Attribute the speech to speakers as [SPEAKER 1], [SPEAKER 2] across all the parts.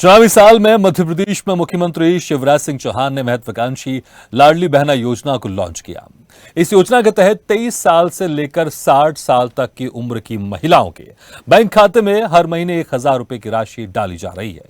[SPEAKER 1] चुनावी साल में मध्य प्रदेश में मुख्यमंत्री शिवराज सिंह चौहान ने महत्वाकांक्षी लाडली बहना योजना को लॉन्च किया। इस योजना के तहत 23 साल से लेकर 60 साल तक की उम्र की महिलाओं के बैंक खाते में हर महीने 1000 रुपए की राशि डाली जा रही है।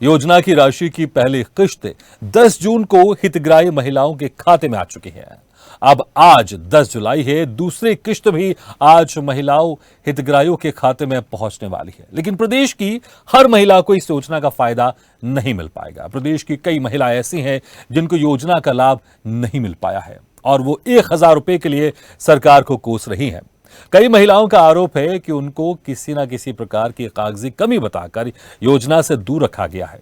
[SPEAKER 1] योजना की राशि की पहली किश्त 10 जून को हितग्राही महिलाओं के खाते में आ चुकी है। अब आज 10 जुलाई है, दूसरी किश्त भी आज महिलाओं हितग्राहियों के खाते में पहुंचने वाली है। लेकिन प्रदेश की हर महिला को इस योजना का फायदा नहीं मिल पाएगा। प्रदेश की कई महिलाएं ऐसी हैं जिनको योजना का लाभ नहीं मिल पाया है और वो 1000 रुपए के लिए सरकार को कोस रही हैं। कई महिलाओं का आरोप है कि उनको किसी न किसी प्रकार की कागजी कमी बताकर योजना से दूर रखा गया है।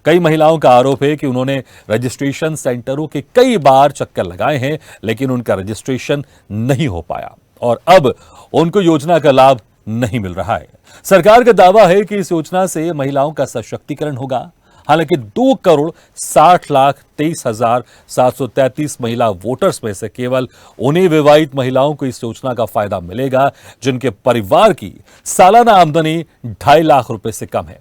[SPEAKER 1] कई महिलाओं का आरोप है कि उन्होंने रजिस्ट्रेशन सेंटरों के कई बार चक्कर लगाए हैं, लेकिन उनका रजिस्ट्रेशन नहीं हो पाया और अब उनको योजना का लाभ नहीं मिल रहा है। सरकार का दावा है कि इस योजना से महिलाओं का सशक्तिकरण होगा। हालांकि 2,60,23,733 महिला वोटर्स में से केवल उन्हीं विवाहित महिलाओं को इस योजना का फायदा मिलेगा जिनके परिवार की सालाना आमदनी 2.5 लाख रुपए से कम है।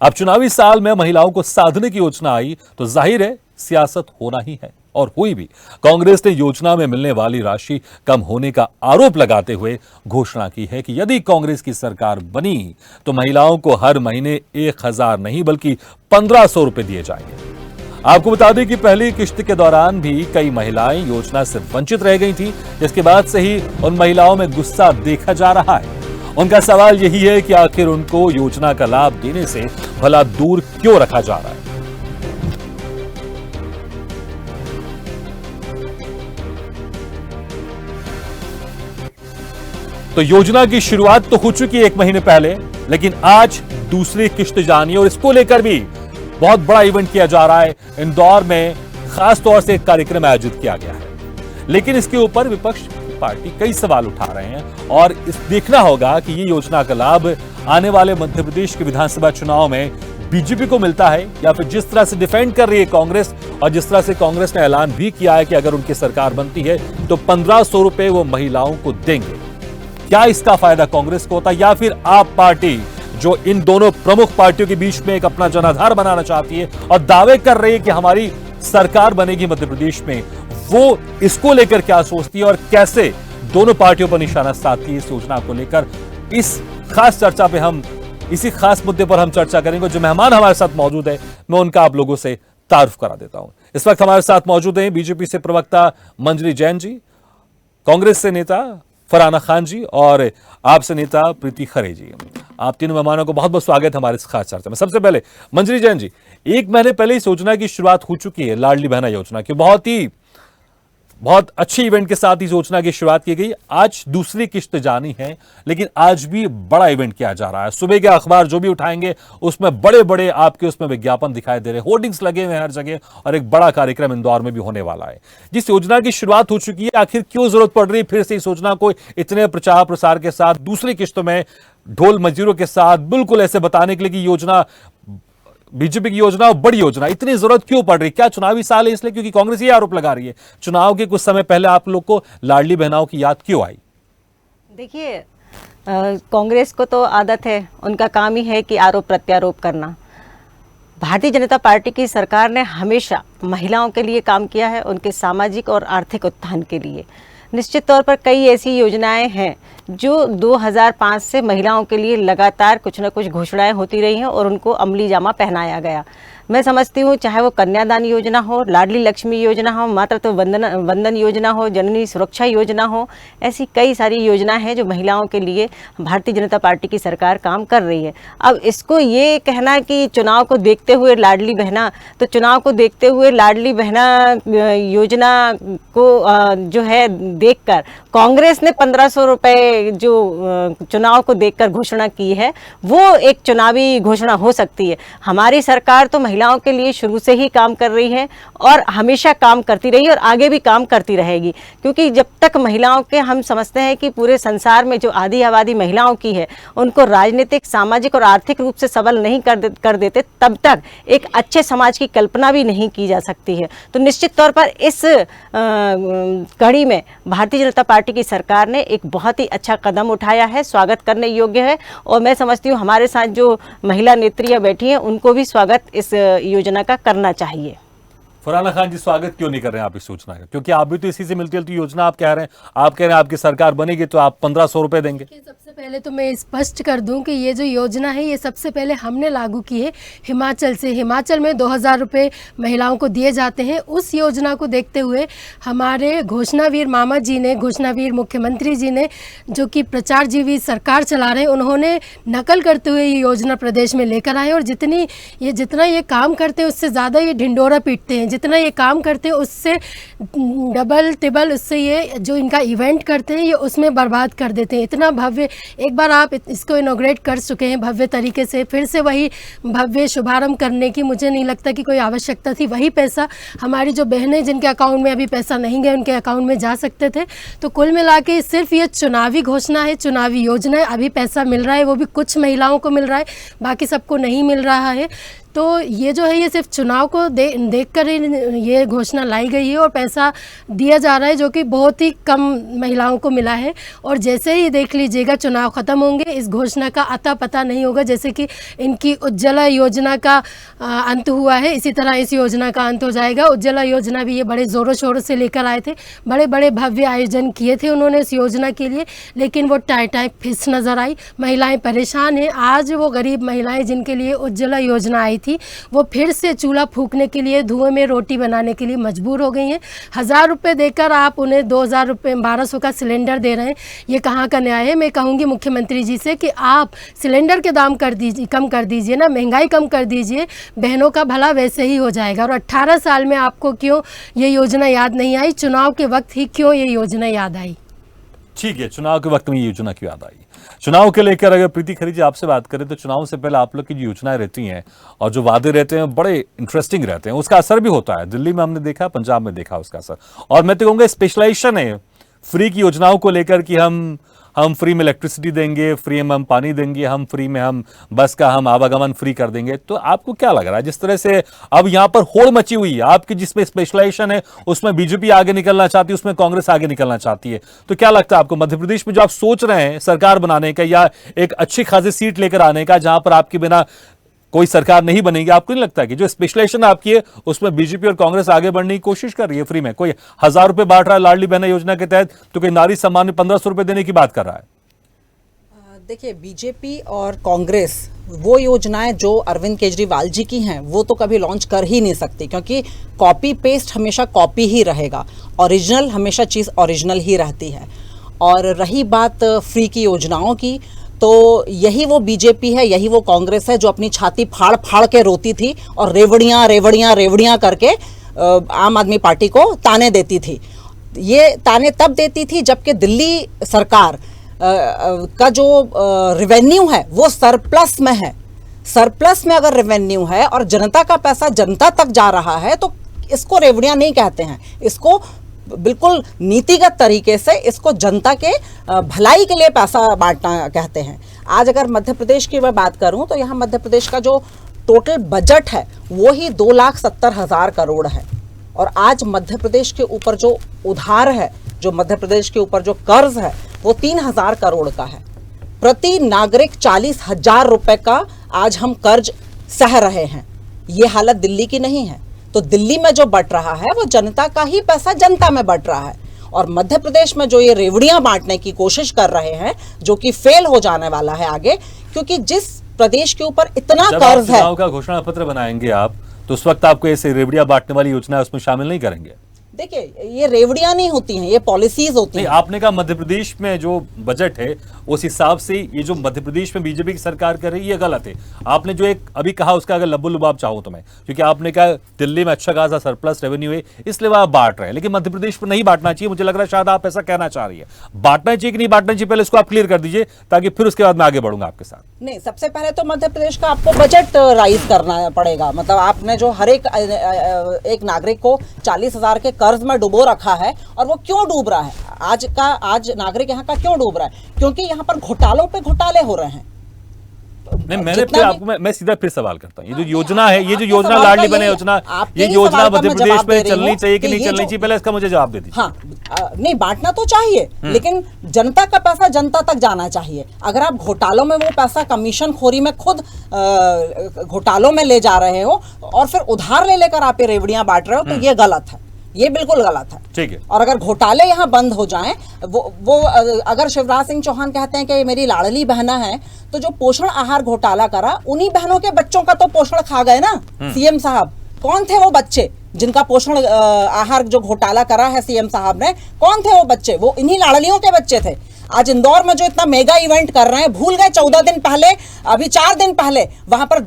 [SPEAKER 1] अब चुनावी साल में महिलाओं को साधने की योजना आई तो जाहिर है सियासत होना ही है, और हुई भी। कांग्रेस ने योजना में मिलने वाली राशि कम होने का आरोप लगाते हुए घोषणा की है कि यदि कांग्रेस की सरकार बनी तो महिलाओं को हर महीने 1000 नहीं बल्कि 1500 रुपए दिए जाएंगे। आपको बता दें कि पहली किश्त के दौरान भी कई महिलाएं योजना से वंचित रह गई थी, जिसके बाद से ही उन महिलाओं में गुस्सा देखा जा रहा है। उनका सवाल यही है कि आखिर उनको योजना का लाभ देने से भला दूर क्यों रखा जा रहा है। तो योजना की शुरुआत तो हो चुकी है 1 महीने पहले, लेकिन आज दूसरी किश्त जानी है और इसको लेकर भी बहुत बड़ा इवेंट किया जा रहा है। इंदौर में खास तौर से एक कार्यक्रम आयोजित किया गया है, लेकिन इसके ऊपर विपक्ष पार्टी कई सवाल उठा रहे हैं और इस देखना होगा कि ये योजना का लाभ आने वाले मध्य प्रदेश के विधानसभा चुनाव में बीजेपी को मिलता है या फिर जिस तरह से डिफेंड कर रही है कांग्रेस, और जिस तरह से कांग्रेस ने ऐलान भी किया है कि अगर उनकी सरकार बनती है तो 1500 रुपए वो महिलाओं को देंगे। क्या इसका फायदा कांग्रेस को होता है या फिर आप पार्टी जो इन दोनों प्रमुख पार्टियों के बीच में एक अपना जनाधार बनाना चाहती है और दावे कर रही है कि हमारी सरकार बनेगी मध्य प्रदेश में, वो इसको लेकर क्या सोचती है और कैसे दोनों पार्टियों पर निशाना साधती है इस योजना को लेकर। इस खास चर्चा पे हम इसी खास मुद्दे पर हम चर्चा करेंगे। जो मेहमान हमारे साथ मौजूद है मैं उनका आप लोगों से तारुफ करा देता हूं। इस वक्त हमारे साथ मौजूद हैं बीजेपी से प्रवक्ता मंजरी जैन जी, कांग्रेस से नेता फरहाना खान जी और आपसे नेता प्रीति खरे जी। आप तीनों मेहमानों को बहुत बहुत स्वागत हमारे इस खास चर्चा में। सबसे पहले मंजरी जैन जी, 1 महीने पहले इस योजना की शुरुआत हो चुकी है, लाडली बहना योजना की बहुत अच्छी इवेंट के साथ इस योजना की शुरुआत की गई। आज दूसरी किश्त जानी है, लेकिन आज भी बड़ा इवेंट किया जा रहा है। सुबह के अखबार जो भी उठाएंगे उसमें बड़े बड़े आपके उसमें विज्ञापन दिखाई दे रहे हैं, होर्डिंग्स लगे हुए हैं हर जगह, और एक बड़ा कार्यक्रम इंदौर में भी होने वाला है। जिस योजना की शुरुआत हो चुकी है, आखिर क्यों जरूरत पड़ रही है फिर से इस योजना को इतने प्रचार प्रसार के साथ दूसरी किश्तों में ढोल मजीरों के साथ बिल्कुल ऐसे बताने के लिए कि योजना बीजेपी की योजना और बड़ी योजना, इतनी जरूरत क्यों पड़ रही? क्या चुनावी साल है इसलिए? क्योंकि कांग्रेस ये आरोप लगा रही है चुनाव के कुछ समय पहले आप लोग को लाडली बहनाओं की याद क्यों आई?
[SPEAKER 2] देखिए, कांग्रेस को तो आदत है, उनका काम ही है कि आरोप प्रत्यारोप करना। भारतीय जनता पार्टी की सरकार ने हमेशा महिलाओं के लिए काम किया है, उनके सामाजिक और आर्थिक उत्थान के लिए। निश्चित तौर पर कई ऐसी योजनाएं हैं जो 2005 से महिलाओं के लिए लगातार कुछ न कुछ घोषणाएं होती रही हैं और उनको अमली जामा पहनाया गया। मैं समझती हूँ चाहे वो कन्यादान योजना हो, लाडली लक्ष्मी योजना हो, मातृत्व वंदन योजना हो, जननी सुरक्षा योजना हो, ऐसी कई सारी योजनाएं हैं जो महिलाओं के लिए भारतीय जनता पार्टी की सरकार काम कर रही है। अब इसको ये कहना कि चुनाव को देखते हुए लाडली बहना, तो चुनाव को देखते हुए लाडली बहना योजना को जो है देखकर कांग्रेस ने 1500 रुपये जो चुनाव को देखकर घोषणा की है, वो एक चुनावी घोषणा हो सकती है। हमारी सरकार तो महिलाओं महिलाओं के लिए शुरू से ही काम कर रही है और हमेशा काम करती रही और आगे भी काम करती रहेगी, क्योंकि जब तक महिलाओं के हम समझते हैं कि पूरे संसार में जो आधी आबादी महिलाओं की है उनको राजनीतिक, सामाजिक और आर्थिक रूप से सबल नहीं कर देते, तब तक एक अच्छे समाज की कल्पना भी नहीं की जा सकती है। तो निश्चित तौर पर इस कड़ी में भारतीय जनता पार्टी की सरकार ने एक बहुत ही अच्छा कदम उठाया है, स्वागत करने योग्य है। और मैं समझती हूँ हमारे साथ जो महिला नेत्रियां बैठी हैं उनको भी स्वागत इस योजना का करना चाहिए।
[SPEAKER 1] फरहाना खान जी, स्वागत क्यों नहीं कर रहे हैं आप इस योजना का? क्योंकि आप भी तो इसी से मिलती जुलती योजना आप कह रहे हैं, आप कह रहे हैं आपकी सरकार बनेगी तो आप 1500 रुपए देंगे।
[SPEAKER 3] सबसे पहले तो मैं स्पष्ट कर दूं कि ये जो योजना है ये सबसे पहले हमने लागू की है हिमाचल से। हिमाचल में 2000 रुपये महिलाओं को दिए जाते हैं। उस योजना को देखते हुए हमारे घोषणावीर मामा जी ने, घोषणावीर मुख्यमंत्री जी ने, जो कि प्रचारजीवी सरकार चला रहे हैं, उन्होंने नकल करते हुए ये योजना प्रदेश में लेकर आए। और जितना ये काम करते हैं उससे ज़्यादा ये ढिंडोरा पीटते हैं। जितना ये काम करते हैं उससे डबल टिबल उससे ये जो इनका इवेंट करते हैं ये उसमें बर्बाद कर देते हैं। इतना भव्य, एक बार आप इसको इनॉग्रेट कर चुके हैं भव्य तरीके से, फिर से वही भव्य शुभारंभ करने की मुझे नहीं लगता कि कोई आवश्यकता थी। वही पैसा हमारी जो बहनें जिनके अकाउंट में अभी पैसा नहीं गए उनके अकाउंट में जा सकते थे। तो कुल मिला के सिर्फ ये चुनावी घोषणा है, चुनावी योजना है। अभी पैसा मिल रहा है, वो भी कुछ महिलाओं को मिल रहा है, बाकी सबको नहीं मिल रहा है। तो ये जो है ये सिर्फ चुनाव को देख कर ही ये घोषणा लाई गई है और पैसा दिया जा रहा है जो कि बहुत ही कम महिलाओं को मिला है। और जैसे ही देख लीजिएगा चुनाव ख़त्म होंगे इस घोषणा का अता पता नहीं होगा। जैसे कि इनकी उज्ज्वला योजना का अंत हुआ है, इसी तरह इस योजना का अंत हो जाएगा। उज्ज्वला योजना भी ये बड़े ज़ोरों शोरों से लेकर आए थे, बड़े बड़े भव्य आयोजन किए थे उन्होंने इस योजना के लिए, लेकिन वो टाई फिस नज़र आई। महिलाएँ परेशान हैं। आज वो गरीब महिलाएँ जिनके लिए उज्ज्वला योजना आई थी वो फिर से चूल्हा फूंकने के लिए, धुएं में रोटी बनाने के लिए मजबूर हो गई हैं। 1000 रुपये देकर आप उन्हें 2000 रुपये 1200 का सिलेंडर दे रहे हैं, ये कहाँ का न्याय है? मैं कहूँगी मुख्यमंत्री जी से कि आप सिलेंडर के दाम कम कर दीजिए ना, महंगाई कम कर दीजिए, बहनों का भला वैसे ही हो जाएगा। और 18 साल में आपको क्यों ये योजना याद नहीं आई? चुनाव के वक्त ही क्यों ये योजना याद आई?
[SPEAKER 1] ठीक है, चुनाव के वक्त में ये योजना क्यों याद आई? चुनाव के लेकर अगर प्रीति खरी जी आपसे बात करें तो चुनाव से पहले आप लोग की जो योजनाएं रहती हैं और जो वादे रहते हैं बड़े इंटरेस्टिंग रहते हैं, उसका असर भी होता है। दिल्ली में हमने देखा, पंजाब में देखा उसका असर। और मैं तो कहूँगा स्पेशलाइजेशन है फ्री की योजनाओं को लेकर कि हम फ्री में इलेक्ट्रिसिटी देंगे, फ्री में हम पानी देंगे, हम फ्री में हम बस का हम आवागमन फ्री कर देंगे। तो आपको क्या लग रहा है जिस तरह से अब यहाँ पर होड़ मची हुई है आपकी, जिसमें स्पेशलाइजेशन है उसमें बीजेपी आगे निकलना चाहती है, उसमें कांग्रेस आगे निकलना चाहती है, तो क्या लगता है आपको मध्य प्रदेश में जो आप सोच रहे हैं सरकार बनाने का या एक अच्छी खासी सीट लेकर आने का जहां पर आपके बिना कोई सरकार नहीं बनेगी, आपको नहीं लगता कि जो स्पेशलाइजेशन आपकी है उसमें बीजेपी और कांग्रेस आगे बढ़ने की कोशिश कर रही है? फ्री में कोई 1000 रुपए बांट रहा है लाडली बहना योजना के तहत, तो कोई नारी सम्मान में 1500 रुपए देने की बात कर रहा है।
[SPEAKER 4] देखिए, बीजेपी और कांग्रेस वो योजनाएं जो अरविंद केजरीवाल जी की हैं वो तो कभी लॉन्च कर ही नहीं सकती, क्योंकि कॉपी पेस्ट हमेशा कॉपी ही रहेगा, ओरिजिनल हमेशा चीज़ ओरिजिनल ही रहती है। और रही बात फ्री की योजनाओं की, तो यही वो बीजेपी है, यही वो कांग्रेस है जो अपनी छाती फाड़ फाड़ के रोती थी और रेवड़ियाँ रेवड़ियाँ रेवड़ियाँ करके आम आदमी पार्टी को ताने देती थी। ये ताने तब देती थी जबकि दिल्ली सरकार का जो रेवेन्यू है वो सरप्लस में है। सरप्लस में अगर रेवेन्यू है और जनता का पैसा जनता तक जा रहा है तो इसको रेवड़ियाँ नहीं कहते हैं, इसको बिल्कुल नीतिगत तरीके से इसको जनता के भलाई के लिए पैसा बांटना कहते हैं। आज अगर मध्य प्रदेश की मैं बात करूं तो यहाँ मध्य प्रदेश का जो टोटल बजट है वो ही 2,70,000 करोड़ है। और आज मध्य प्रदेश के ऊपर जो उधार है, जो मध्य प्रदेश के ऊपर जो कर्ज है वो 3,000 करोड़ का है। प्रति नागरिक 40,000 रुपए का आज हम कर्ज सह रहे हैं। ये हालत दिल्ली की नहीं है। तो दिल्ली में जो बट रहा है वो जनता का ही पैसा जनता में बट रहा है। और मध्य प्रदेश में जो ये रेवड़ियां बांटने की कोशिश कर रहे हैं जो कि फेल हो जाने वाला है आगे, क्योंकि जिस प्रदेश के ऊपर इतना कर्ज है।
[SPEAKER 1] चुनाव का घोषणा पत्र बनाएंगे आप तो उस वक्त आपको ऐसे रेवड़ियां बांटने वाली योजना उसमें शामिल नहीं करेंगे?
[SPEAKER 4] देखिए ये रेवड़ियां नहीं होती हैं, ये पॉलिसीज होती
[SPEAKER 1] नहीं,
[SPEAKER 4] हैं।
[SPEAKER 1] आपने कहा मध्य प्रदेश में जो बजट है उस हिसाब से ये जो मध्य प्रदेश में बीजेपी की सरकार कर रही है ये गलत है। आपने जो एक अभी कहा उसका अगर लब्बो लुबाब चाहूं तो मैं, क्योंकि आपने कहा दिल्ली में अच्छा खासा सरप्लस रेवेन्यू है इसलिए वो आप बांट रहे हैं, लेकिन मध्य प्रदेश पर नहीं बांटना चाहिए। मुझे लग रहा है शायद आप ऐसा कहना चाह रही है। बांटना चाहिए कि नहीं बांटना चाहिए, पहले इसको आप क्लियर कर दीजिए ताकि फिर उसके बाद मैं आगे बढ़ूंगा आपके साथ।
[SPEAKER 4] नहीं, सबसे पहले तो मध्य प्रदेश का आपको बजट राइज करना पड़ेगा। मतलब आपने जो हर एक नागरिक को 40,000 के कर्ज में डुबो रखा है, और वो क्यों डूब रहा है, आज नागरिक यहाँ का क्यों डूब रहा है, क्योंकि यहाँ पर घोटालों पे घोटाले हो रहे हैं।
[SPEAKER 1] नहीं, मैंने फिर आपको मैं सीधा फिर सवाल करता हूँ, ये जो योजना है, ये जो योजना लाडली बने योजना, ये योजना मध्य प्रदेश में चलनी चाहिए कि नहीं चलनी चाहिए, पहले इसका मुझे जवाब दे दीजिए।
[SPEAKER 4] हाँ, नहीं बांटना तो चाहिए, लेकिन जनता का पैसा जनता तक जाना चाहिए। अगर आप घोटालों में वो पैसा कमीशन खोरी में खुद घोटालों में ले जा रहे हो और फिर उधार ले लेकर आप ये रेवड़ियां बांट रहे हो, तो ये गलत है, ये बिल्कुल गलत है।
[SPEAKER 1] ठीक है।
[SPEAKER 4] और अगर घोटाले यहाँ बंद हो जाएं, वो अगर शिवराज सिंह चौहान कहते हैं कि ये मेरी लाडली बहना है, तो जो पोषण आहार घोटाला करा उन्हीं बहनों के बच्चों का तो पोषण खा गए ना सीएम साहब। कौन थे वो बच्चे जिनका पोषण आहार जो घोटाला करा है सीएम साहब ने, कौन थे वो बच्चे? वो इन्हीं लाडलियों के बच्चे थे। आज इंदौर में जो इतना मेगा इवेंट कर रहे हैं, भूल गए 14 दिन पहले, अभी 4 दिन पहले वहां पर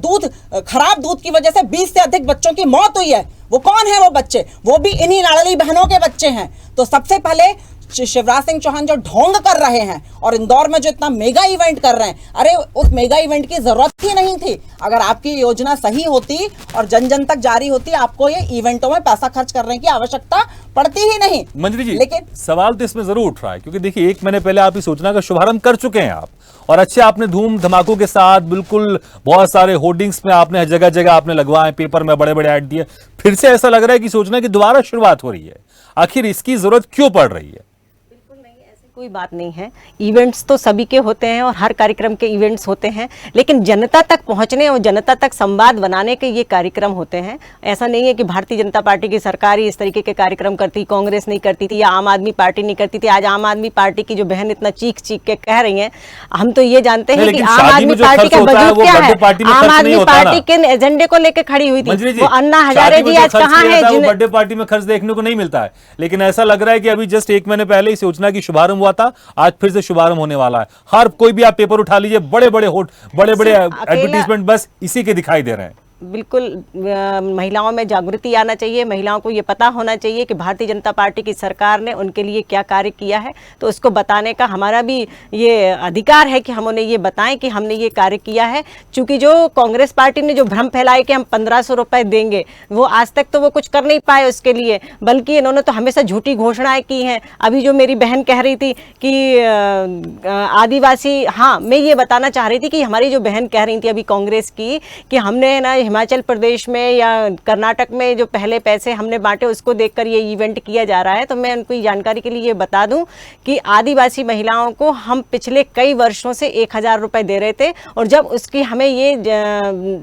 [SPEAKER 4] खराब दूध की वजह से 20 से अधिक बच्चों की मौत हुई है। वो कौन है वो बच्चे? वो भी इन्हीं लाडली बहनों के बच्चे हैं। तो सबसे पहले शिवराज सिंह चौहान जो ढोंग कर रहे हैं और इंदौर में जो इतना मेगा इवेंट कर रहे हैं, अरे उस मेगा इवेंट की जरूरत ही नहीं थी। अगर आपकी योजना सही होती और जन जन तक जारी होती, आपको ये इवेंटों में पैसा खर्च करने की आवश्यकता पड़ती ही नहीं।
[SPEAKER 1] मंजरी जी,
[SPEAKER 4] लेकिन
[SPEAKER 1] सवाल तो इसमें जरूर उठ रहा है, क्योंकि देखिए 1 महीने पहले आप इस योजना का शुभारंभ कर चुके हैं आप, और अच्छे आपने धूम धमाकों के साथ बिल्कुल बहुत सारे होर्डिंग्स में आपने जगह जगह आपने लगवाए, पेपर में बड़े बड़े ऐड दिए। फिर से ऐसा लग रहा है कि योजना की दोबारा शुरुआत हो रही है। आखिर इसकी जरूरत क्यों पड़ रही है?
[SPEAKER 2] कोई बात नहीं है, इवेंट्स तो सभी के होते हैं और हर कार्यक्रम के इवेंट्स होते हैं, लेकिन जनता तक पहुंचने और जनता तक संवाद बनाने के ये कार्यक्रम होते हैं। ऐसा नहीं है कि भारतीय जनता पार्टी की सरकार ही इस तरीके के कार्यक्रम करती, कांग्रेस नहीं करती थी या आम आदमी पार्टी नहीं करती थी। आज आम आदमी पार्टी की जो बहन इतना चीख चीख के कह रही हैं, हम तो ये जानते हैं कि आम आदमी पार्टी का वजूद क्या है। आम आदमी पार्टी किन एजेंडे को लेकर खड़ी हुई थी? वो अन्ना हजारे जी आज कहाँ है?
[SPEAKER 1] बर्थडे पार्टी में खर्च देखने को नहीं मिलता है, लेकिन ऐसा लग रहा है कि अभी जस्ट 1 महीने पहले इस योजना की शुभारंभ हुआ था, आज फिर से शुभारंभ होने वाला है। हर कोई भी आप पेपर उठा लीजिए, बड़े बड़े एडवर्टीजमेंट बस इसी के दिखाई दे रहे हैं।
[SPEAKER 2] बिल्कुल महिलाओं में जागृति आना चाहिए, महिलाओं को ये पता होना चाहिए कि भारतीय जनता पार्टी की सरकार ने उनके लिए क्या कार्य किया है, तो उसको बताने का हमारा भी ये अधिकार है कि हम उन्हें ये बताएं कि हमने ये कार्य किया है। चूंकि जो कांग्रेस पार्टी ने जो भ्रम फैलाए कि हम 1500 रुपए देंगे, वो आज तक तो वो कुछ कर नहीं पाए उसके लिए, बल्कि इन्होंने तो हमेशा झूठी घोषणाएं की हैं। अभी जो मेरी बहन कह रही थी कि आदिवासी, हाँ मैं ये बताना चाह रही थी कि हमारी जो बहन कह रही थी अभी कांग्रेस की, कि हमने ना हिमाचल प्रदेश में या कर्नाटक में जो पहले पैसे हमने बांटे उसको देखकर ये इवेंट किया जा रहा है। तो मैं उनको जानकारी के लिए ये बता दूं कि आदिवासी महिलाओं को हम पिछले कई वर्षों से 1000 रुपए दे रहे थे, और जब उसकी हमें ये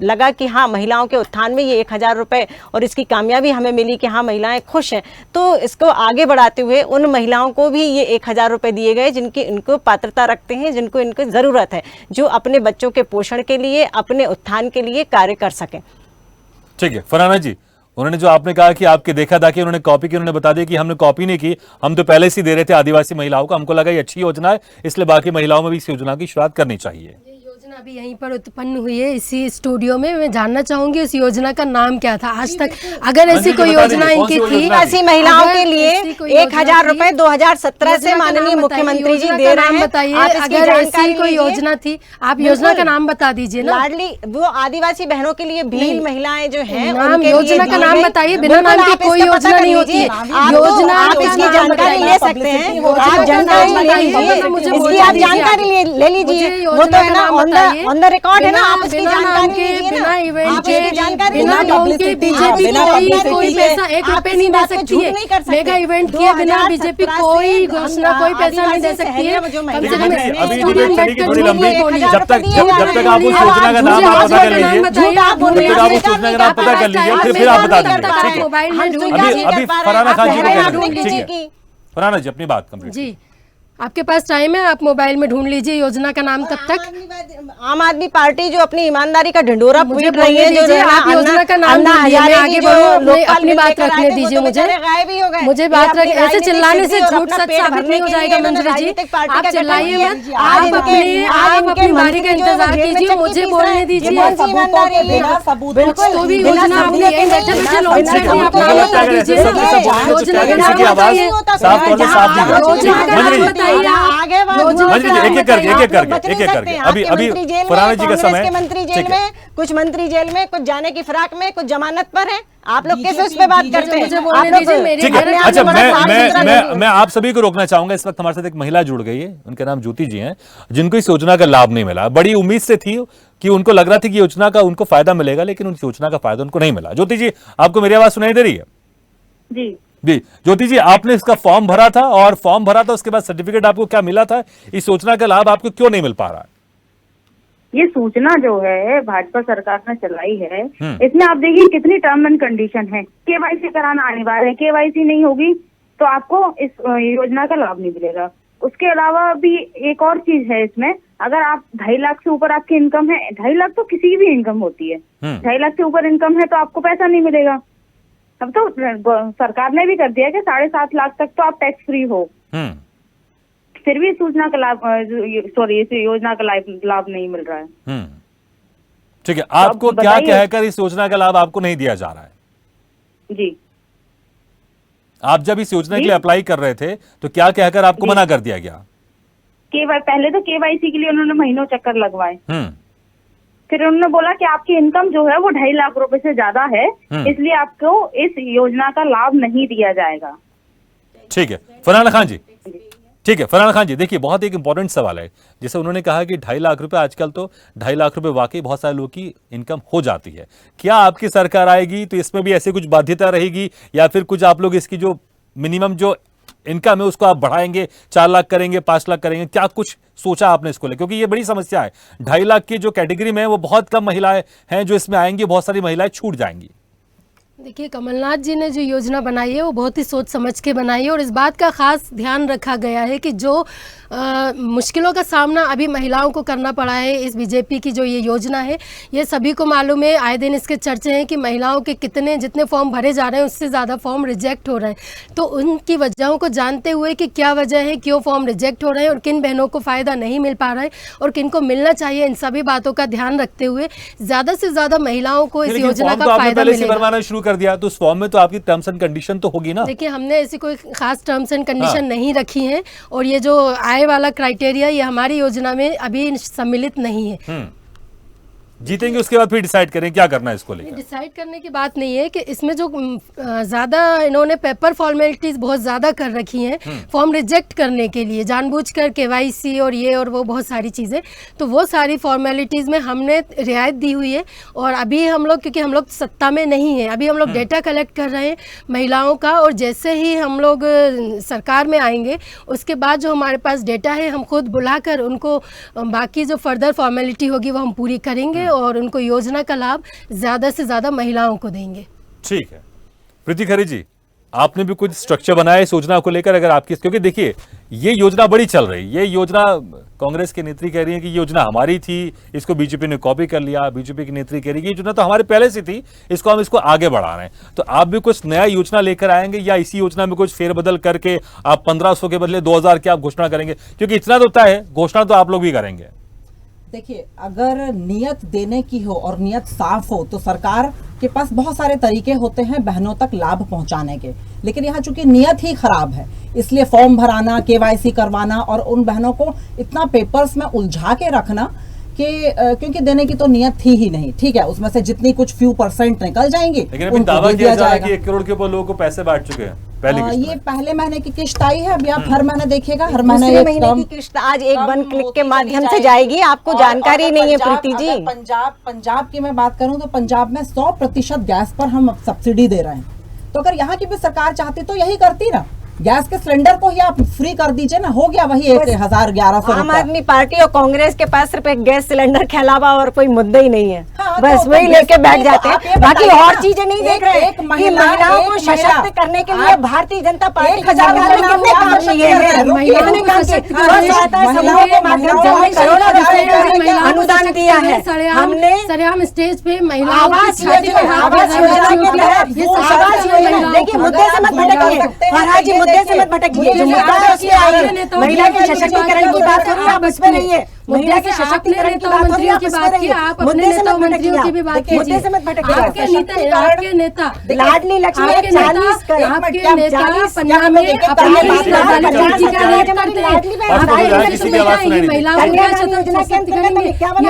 [SPEAKER 2] लगा कि हाँ महिलाओं के उत्थान में ये 1000 रुपए और इसकी कामयाबी हमें मिली कि हाँ महिलाएं खुश हैं, तो इसको आगे बढ़ाते हुए उन महिलाओं को भी ये 1000 रुपए दिए गए जिनकी इनको पात्रता रखते हैं, जिनको इनको ज़रूरत है, जो अपने बच्चों के पोषण के लिए, अपने उत्थान के लिए कार्य कर सकें।
[SPEAKER 1] ठीक है फरहाना जी, उन्होंने जो आपने कहा कि आपके देखा था कि उन्होंने कॉपी की, उन्होंने बता दिया कि हमने कॉपी नहीं की, हम तो पहले से दे रहे थे आदिवासी महिलाओं को, हमको लगा ये अच्छी योजना है इसलिए बाकी महिलाओं में भी इस योजना की शुरुआत करनी चाहिए।
[SPEAKER 3] योजना अभी यहीं पर उत्पन्न हुई है इसी स्टूडियो में। मैं जानना चाहूंगी उस योजना का नाम क्या था आज तक, अगर ऐसी कोई योजना इनकी थी
[SPEAKER 2] ऐसी महिलाओं के लिए 1000 रुपए 2017 से माननीय मुख्यमंत्री जी दे रहे हैं।
[SPEAKER 3] बताइए अगर ऐसी कोई योजना थी, आप योजना का नाम बता दीजिए ना।
[SPEAKER 2] लाडली वो आदिवासी बहनों के लिए भील महिलाएं जो हैं,
[SPEAKER 3] योजना का नाम बताइए, बिना नाम की कोई योजना नहीं होती है। योजना
[SPEAKER 2] आप इसकी जानकारी ले सकते हैं, आप जानकारी ले लीजिए, इसकी आप जानकारी ले लीजिए, वो तो है ना ऑन द रिकॉर्ड है ना, आप इसकी जानकारी लीजिए ना,
[SPEAKER 3] बिना इवेंट
[SPEAKER 2] के
[SPEAKER 3] बिना के बीजेपी कोई पैसा 1 रुपए नहीं दे सकती है। मेगा इवेंट किए बिना बीजेपी कोई घोषणा, कोई पैसा नहीं दे सकती है।
[SPEAKER 1] अभी डिबेट चलेगी थोड़ी लंबी, जब तक आप उस योजना का नाम आप पता कर लीजिए, जब तक आप उस योजना का नाम पता कर लीजिए फिर आप बता दीजिए। अभी फरहाना खान जी को कह रहे हैं, ठीक है फरहाना जी अपनी बात कंप्लीट।
[SPEAKER 3] जी आपके पास टाइम है, आप मोबाइल में ढूंढ लीजिए योजना का नाम तब तक।
[SPEAKER 2] आम आदमी पार्टी जो अपनी ईमानदारी का ढिंडोरा
[SPEAKER 3] मुझे
[SPEAKER 2] पीट रही है, जो
[SPEAKER 3] दीजिए, आप योजना का नाम ढूंढिए, मैं आगे बढ़ूं, अपनी बात रखने दीजिए मुझे बात रख, ऐसे चिल्लाने से झूठ सच साबित नहीं हो जाएगा मंजरी जी, आप चिल्लाइए मत, आप अपनी बारी का इंतजार कीजिए, मुझे बोलने दीजिए। तो भी योजना आपने यही बैठे बैठे लॉन्च करनी है, आप नाम बता दीजिए, योजना का नाम बताइए,
[SPEAKER 1] अभी फरहाना जी का समय,
[SPEAKER 2] मंत्री जेल में, कुछ मंत्री जेल में, कुछ जाने की फिराक में, कुछ जमानत पर है। आप लोग किस उस पे बात करते हैं?
[SPEAKER 1] ठीक है, अच्छा मैं आप सभी को रोकना चाहूंगा। इस वक्त हमारे साथ एक महिला जुड़ गई है, उनका नाम ज्योति जी हैं, जिनको इस योजना का लाभ नहीं मिला। बड़ी उम्मीद से थी कि उनको लग रहा था कि योजना का उनको फायदा मिलेगा, लेकिन उस योजना का फायदा उनको नहीं मिला। ज्योति जी, आपको मेरी आवाज सुनाई दे रही है?
[SPEAKER 5] जी
[SPEAKER 1] जी ज्योति जी, आपने इसका फॉर्म भरा था, और फॉर्म भरा था उसके बाद सर्टिफिकेट आपको क्या मिला था? इस योजना का लाभ आपको क्यों नहीं मिल पा रहा है?
[SPEAKER 5] ये सूचना जो है भाजपा सरकार ने चलाई है, इसमें आप देखिए कितनी टर्म एंड कंडीशन है। केवाईसी कराना अनिवार्य है, केवाईसी नहीं होगी तो आपको इस योजना का लाभ नहीं मिलेगा। उसके अलावा भी एक और चीज है इसमें, अगर आप 2.5 लाख से ऊपर आपकी इनकम है, 2.5 लाख तो किसी की भी इनकम होती है, 2.5 लाख से ऊपर इनकम है तो आपको पैसा नहीं मिलेगा। अब तो सरकार ने भी कर दिया कि 7.5 लाख तक तो आप टैक्स फ्री हो, फिर भी सूचना का लाभ, सॉरी, इस योजना का लाभ नहीं मिल रहा है।
[SPEAKER 1] ठीक है, आपको क्या कहकर इस योजना का लाभ आपको नहीं दिया जा रहा है?
[SPEAKER 5] जी,
[SPEAKER 1] आप जब इस योजना के लिए अप्लाई कर रहे थे तो क्या कहकर आपको मना कर दिया गया?
[SPEAKER 5] पहले तो केवाईसी के लिए उन्होंने महीनों चक्कर लगवाए, फिर उन्होंने बोला कि आपकी इनकम जो है वो 2.5 लाख रुपए से ज्यादा है, इसलिए आपको इस योजना का लाभ नहीं दिया जाएगा।
[SPEAKER 1] ठीक है फरहाना खान जी, ठीक है फरहाना खान जी, देखिए बहुत एक इंपॉर्टेंट सवाल है। जैसे उन्होंने कहा कि 2.5 लाख रुपए, आजकल तो 2.5 लाख रुपए वाकई बहुत सारे लोगों की इनकम हो जाती है। क्या आपकी सरकार आएगी तो इसमें भी ऐसे कुछ बाध्यता रहेगी, या फिर कुछ आप लोग इसकी जो मिनिमम जो इनकम है उसको आप बढ़ाएंगे, 4 लाख करेंगे, 5 लाख करेंगे? क्या कुछ सोचा आपने इसको लेकर? क्योंकि ये बड़ी समस्या है। 2.5 लाख की जो कैटेगरी में है वो बहुत कम महिलाएं हैं जो इसमें आएंगी, बहुत सारी महिलाएं छूट जाएंगी।
[SPEAKER 3] देखिए, कमलनाथ जी ने जो योजना बनाई है वो बहुत ही सोच समझ के बनाई है, और इस बात का खास ध्यान रखा गया है कि जो मुश्किलों का सामना अभी महिलाओं को करना पड़ा है इस बीजेपी की जो ये योजना है, ये सभी को मालूम है। आए दिन इसके चर्चे हैं कि महिलाओं के जितने फॉर्म भरे जा रहे हैं उससे ज़्यादा फॉर्म रिजेक्ट हो रहे हैं। तो उनकी वजहों को जानते हुए कि क्या वजह है, क्यों फॉर्म रिजेक्ट हो रहे हैं और किन बहनों को फ़ायदा नहीं मिल पा रहा है और किन को मिलना चाहिए, इन सभी बातों का ध्यान रखते हुए ज़्यादा से ज़्यादा महिलाओं को इस योजना का फायदा मिलेगा।
[SPEAKER 1] शुरू कर दिया तो उस फॉर्म में तो आपकी टर्म्स एंड कंडीशन तो होगी ना?
[SPEAKER 3] देखिए, हमने ऐसी कोई खास टर्म्स एंड कंडीशन नहीं रखी हैं, और ये जो आय वाला क्राइटेरिया ये हमारी योजना में अभी सम्मिलित नहीं है।
[SPEAKER 1] जीतेंगे उसके बाद फिर डिसाइड करें क्या करना है इसको लेकर।
[SPEAKER 3] डिसाइड करने की बात नहीं है कि इसमें जो ज़्यादा इन्होंने पेपर फॉर्मेलिटीज़ बहुत ज़्यादा कर रखी हैं फॉर्म रिजेक्ट करने के लिए, जानबूझकर केवाईसी और ये और वो बहुत सारी चीज़ें, तो वो सारी फॉर्मेलिटीज़ में हमने रियायत दी हुई है। और अभी हम लोग, क्योंकि हम लोग सत्ता में नहीं हैं, अभी हम लोग डेटा कलेक्ट कर रहे हैं महिलाओं का, और जैसे ही हम लोग सरकार में आएंगे उसके बाद जो हमारे पास डेटा है हम खुद बुलाकर उनको बाकी जो फर्दर फॉर्मेलिटी होगी वो हम पूरी करेंगे और उनको योजना का लाभ ज्यादा से ज्यादा महिलाओं को देंगे।
[SPEAKER 1] ठीक है प्रीति खरे जी, आपने भी कुछ स्ट्रक्चर बनाया इस योजना को लेकर? अगर आपकी, क्योंकि देखिए ये योजना बड़ी चल रही है, ये योजना कांग्रेस के नेत्री कह रही है कि ये योजना हमारी थी, इसको बीजेपी ने कॉपी कर लिया। बीजेपी की नेत्री कह रही है ये योजना तो हमारे पहले से थी, इसको हम इसको आगे बढ़ा रहे हैं। तो आप भी कुछ नया योजना लेकर आएंगे या इसी योजना में कुछ फेरबदल करके आप 1500 के बदले 2000 की आप घोषणा करेंगे? क्योंकि इतना तो तय है, घोषणा तो आप लोग भी करेंगे।
[SPEAKER 4] देखिए, अगर नियत देने की हो और नियत साफ हो तो सरकार के पास बहुत सारे तरीके होते हैं बहनों तक लाभ पहुंचाने के, लेकिन यहाँ चूंकि नियत ही खराब है इसलिए फॉर्म भराना, केवाईसी करवाना और उन बहनों को इतना पेपर्स में उलझा के रखना कि क्योंकि देने की तो नियत थी ही नहीं। ठीक है, उसमें से जितनी कुछ few % निकल जाएंगी,
[SPEAKER 1] लेकिन अभी दावा किया जा रहा है कि 1 करोड़ के ऊपर लोगों को पैसे बांट चुके हैं।
[SPEAKER 4] ये पहले महीने की किस्त आई है, अभी आप हर महीने देखिएगा, हर महीने
[SPEAKER 2] की किस्त आज एक वन क्लिक के माध्यम से जाएगी। आपको जानकारी नहीं है प्रीति जी?
[SPEAKER 4] पंजाब की मैं बात करूं तो पंजाब में 100% गैस पर हम सब्सिडी दे रहे हैं, तो अगर यहाँ की भी सरकार चाहती तो यही करती ना। गैस के सिलेंडर को ही आप फ्री कर दीजिए ना, हो गया वही 1,000-1,100
[SPEAKER 2] आम
[SPEAKER 4] रुपए।
[SPEAKER 2] आदमी पार्टी और कांग्रेस के पास सिर्फ एक गैस सिलेंडर के अलावा और कोई मुद्दा ही नहीं है।
[SPEAKER 4] हाँ,
[SPEAKER 2] बस
[SPEAKER 4] तो
[SPEAKER 2] वही लेके बैठ जाते
[SPEAKER 4] आप ये
[SPEAKER 2] हैं, बाकी
[SPEAKER 4] बताइए
[SPEAKER 2] और
[SPEAKER 4] ना,
[SPEAKER 2] चीजें नहीं देख रहे
[SPEAKER 4] एक
[SPEAKER 2] कि
[SPEAKER 4] महिला-
[SPEAKER 2] महिलाओं को
[SPEAKER 4] एक महिला-
[SPEAKER 2] सशक्त करने के लिए
[SPEAKER 4] आप
[SPEAKER 2] भारतीय जनता पार्टी
[SPEAKER 4] 1,000
[SPEAKER 2] के सरकार ने कितने काम किए हैं,
[SPEAKER 3] महिलाओं
[SPEAKER 2] कितने
[SPEAKER 3] को
[SPEAKER 2] काम
[SPEAKER 3] सशक्त
[SPEAKER 2] किए।
[SPEAKER 3] करने-
[SPEAKER 2] स्व सहायता समूह
[SPEAKER 4] महिलाओं
[SPEAKER 2] के
[SPEAKER 4] को-
[SPEAKER 2] माध्यम
[SPEAKER 4] महिलाओं
[SPEAKER 2] से
[SPEAKER 4] को
[SPEAKER 2] करोड़ों
[SPEAKER 4] सशक्त
[SPEAKER 2] रुपए
[SPEAKER 4] करने
[SPEAKER 2] का
[SPEAKER 4] का
[SPEAKER 2] अनुदान दिया है हमने।
[SPEAKER 3] सरेआम स्टेज पे महिलाओं की
[SPEAKER 2] आवास
[SPEAKER 3] छाती पे
[SPEAKER 2] योजना,
[SPEAKER 3] हाथ
[SPEAKER 2] आवास
[SPEAKER 3] लगाकर
[SPEAKER 2] योजना के
[SPEAKER 3] बच्चों
[SPEAKER 2] तहत
[SPEAKER 3] ये
[SPEAKER 4] वो
[SPEAKER 3] सब
[SPEAKER 2] आवास
[SPEAKER 3] आवास
[SPEAKER 2] योजना,
[SPEAKER 3] योजना
[SPEAKER 2] देखिए मुद्दे से मत भटकिए फरहाद जी, मुद्दे से मत भटकिए। जो मुद्दा है उसमें आइए, महिला के सशक्तिकरण की बात हो रही है, आप उसमें नहीं है। महिला के सशक्तिकरण की बात हो रही है, आप उसमें रहिए। मुद्दे से मत भटकिए, मुद्दे से मत भटकिए।
[SPEAKER 3] आपके नेता
[SPEAKER 2] लाडली लक्ष्मी 40 करोड़,
[SPEAKER 3] आपके नेता
[SPEAKER 4] 40
[SPEAKER 3] पन्ना में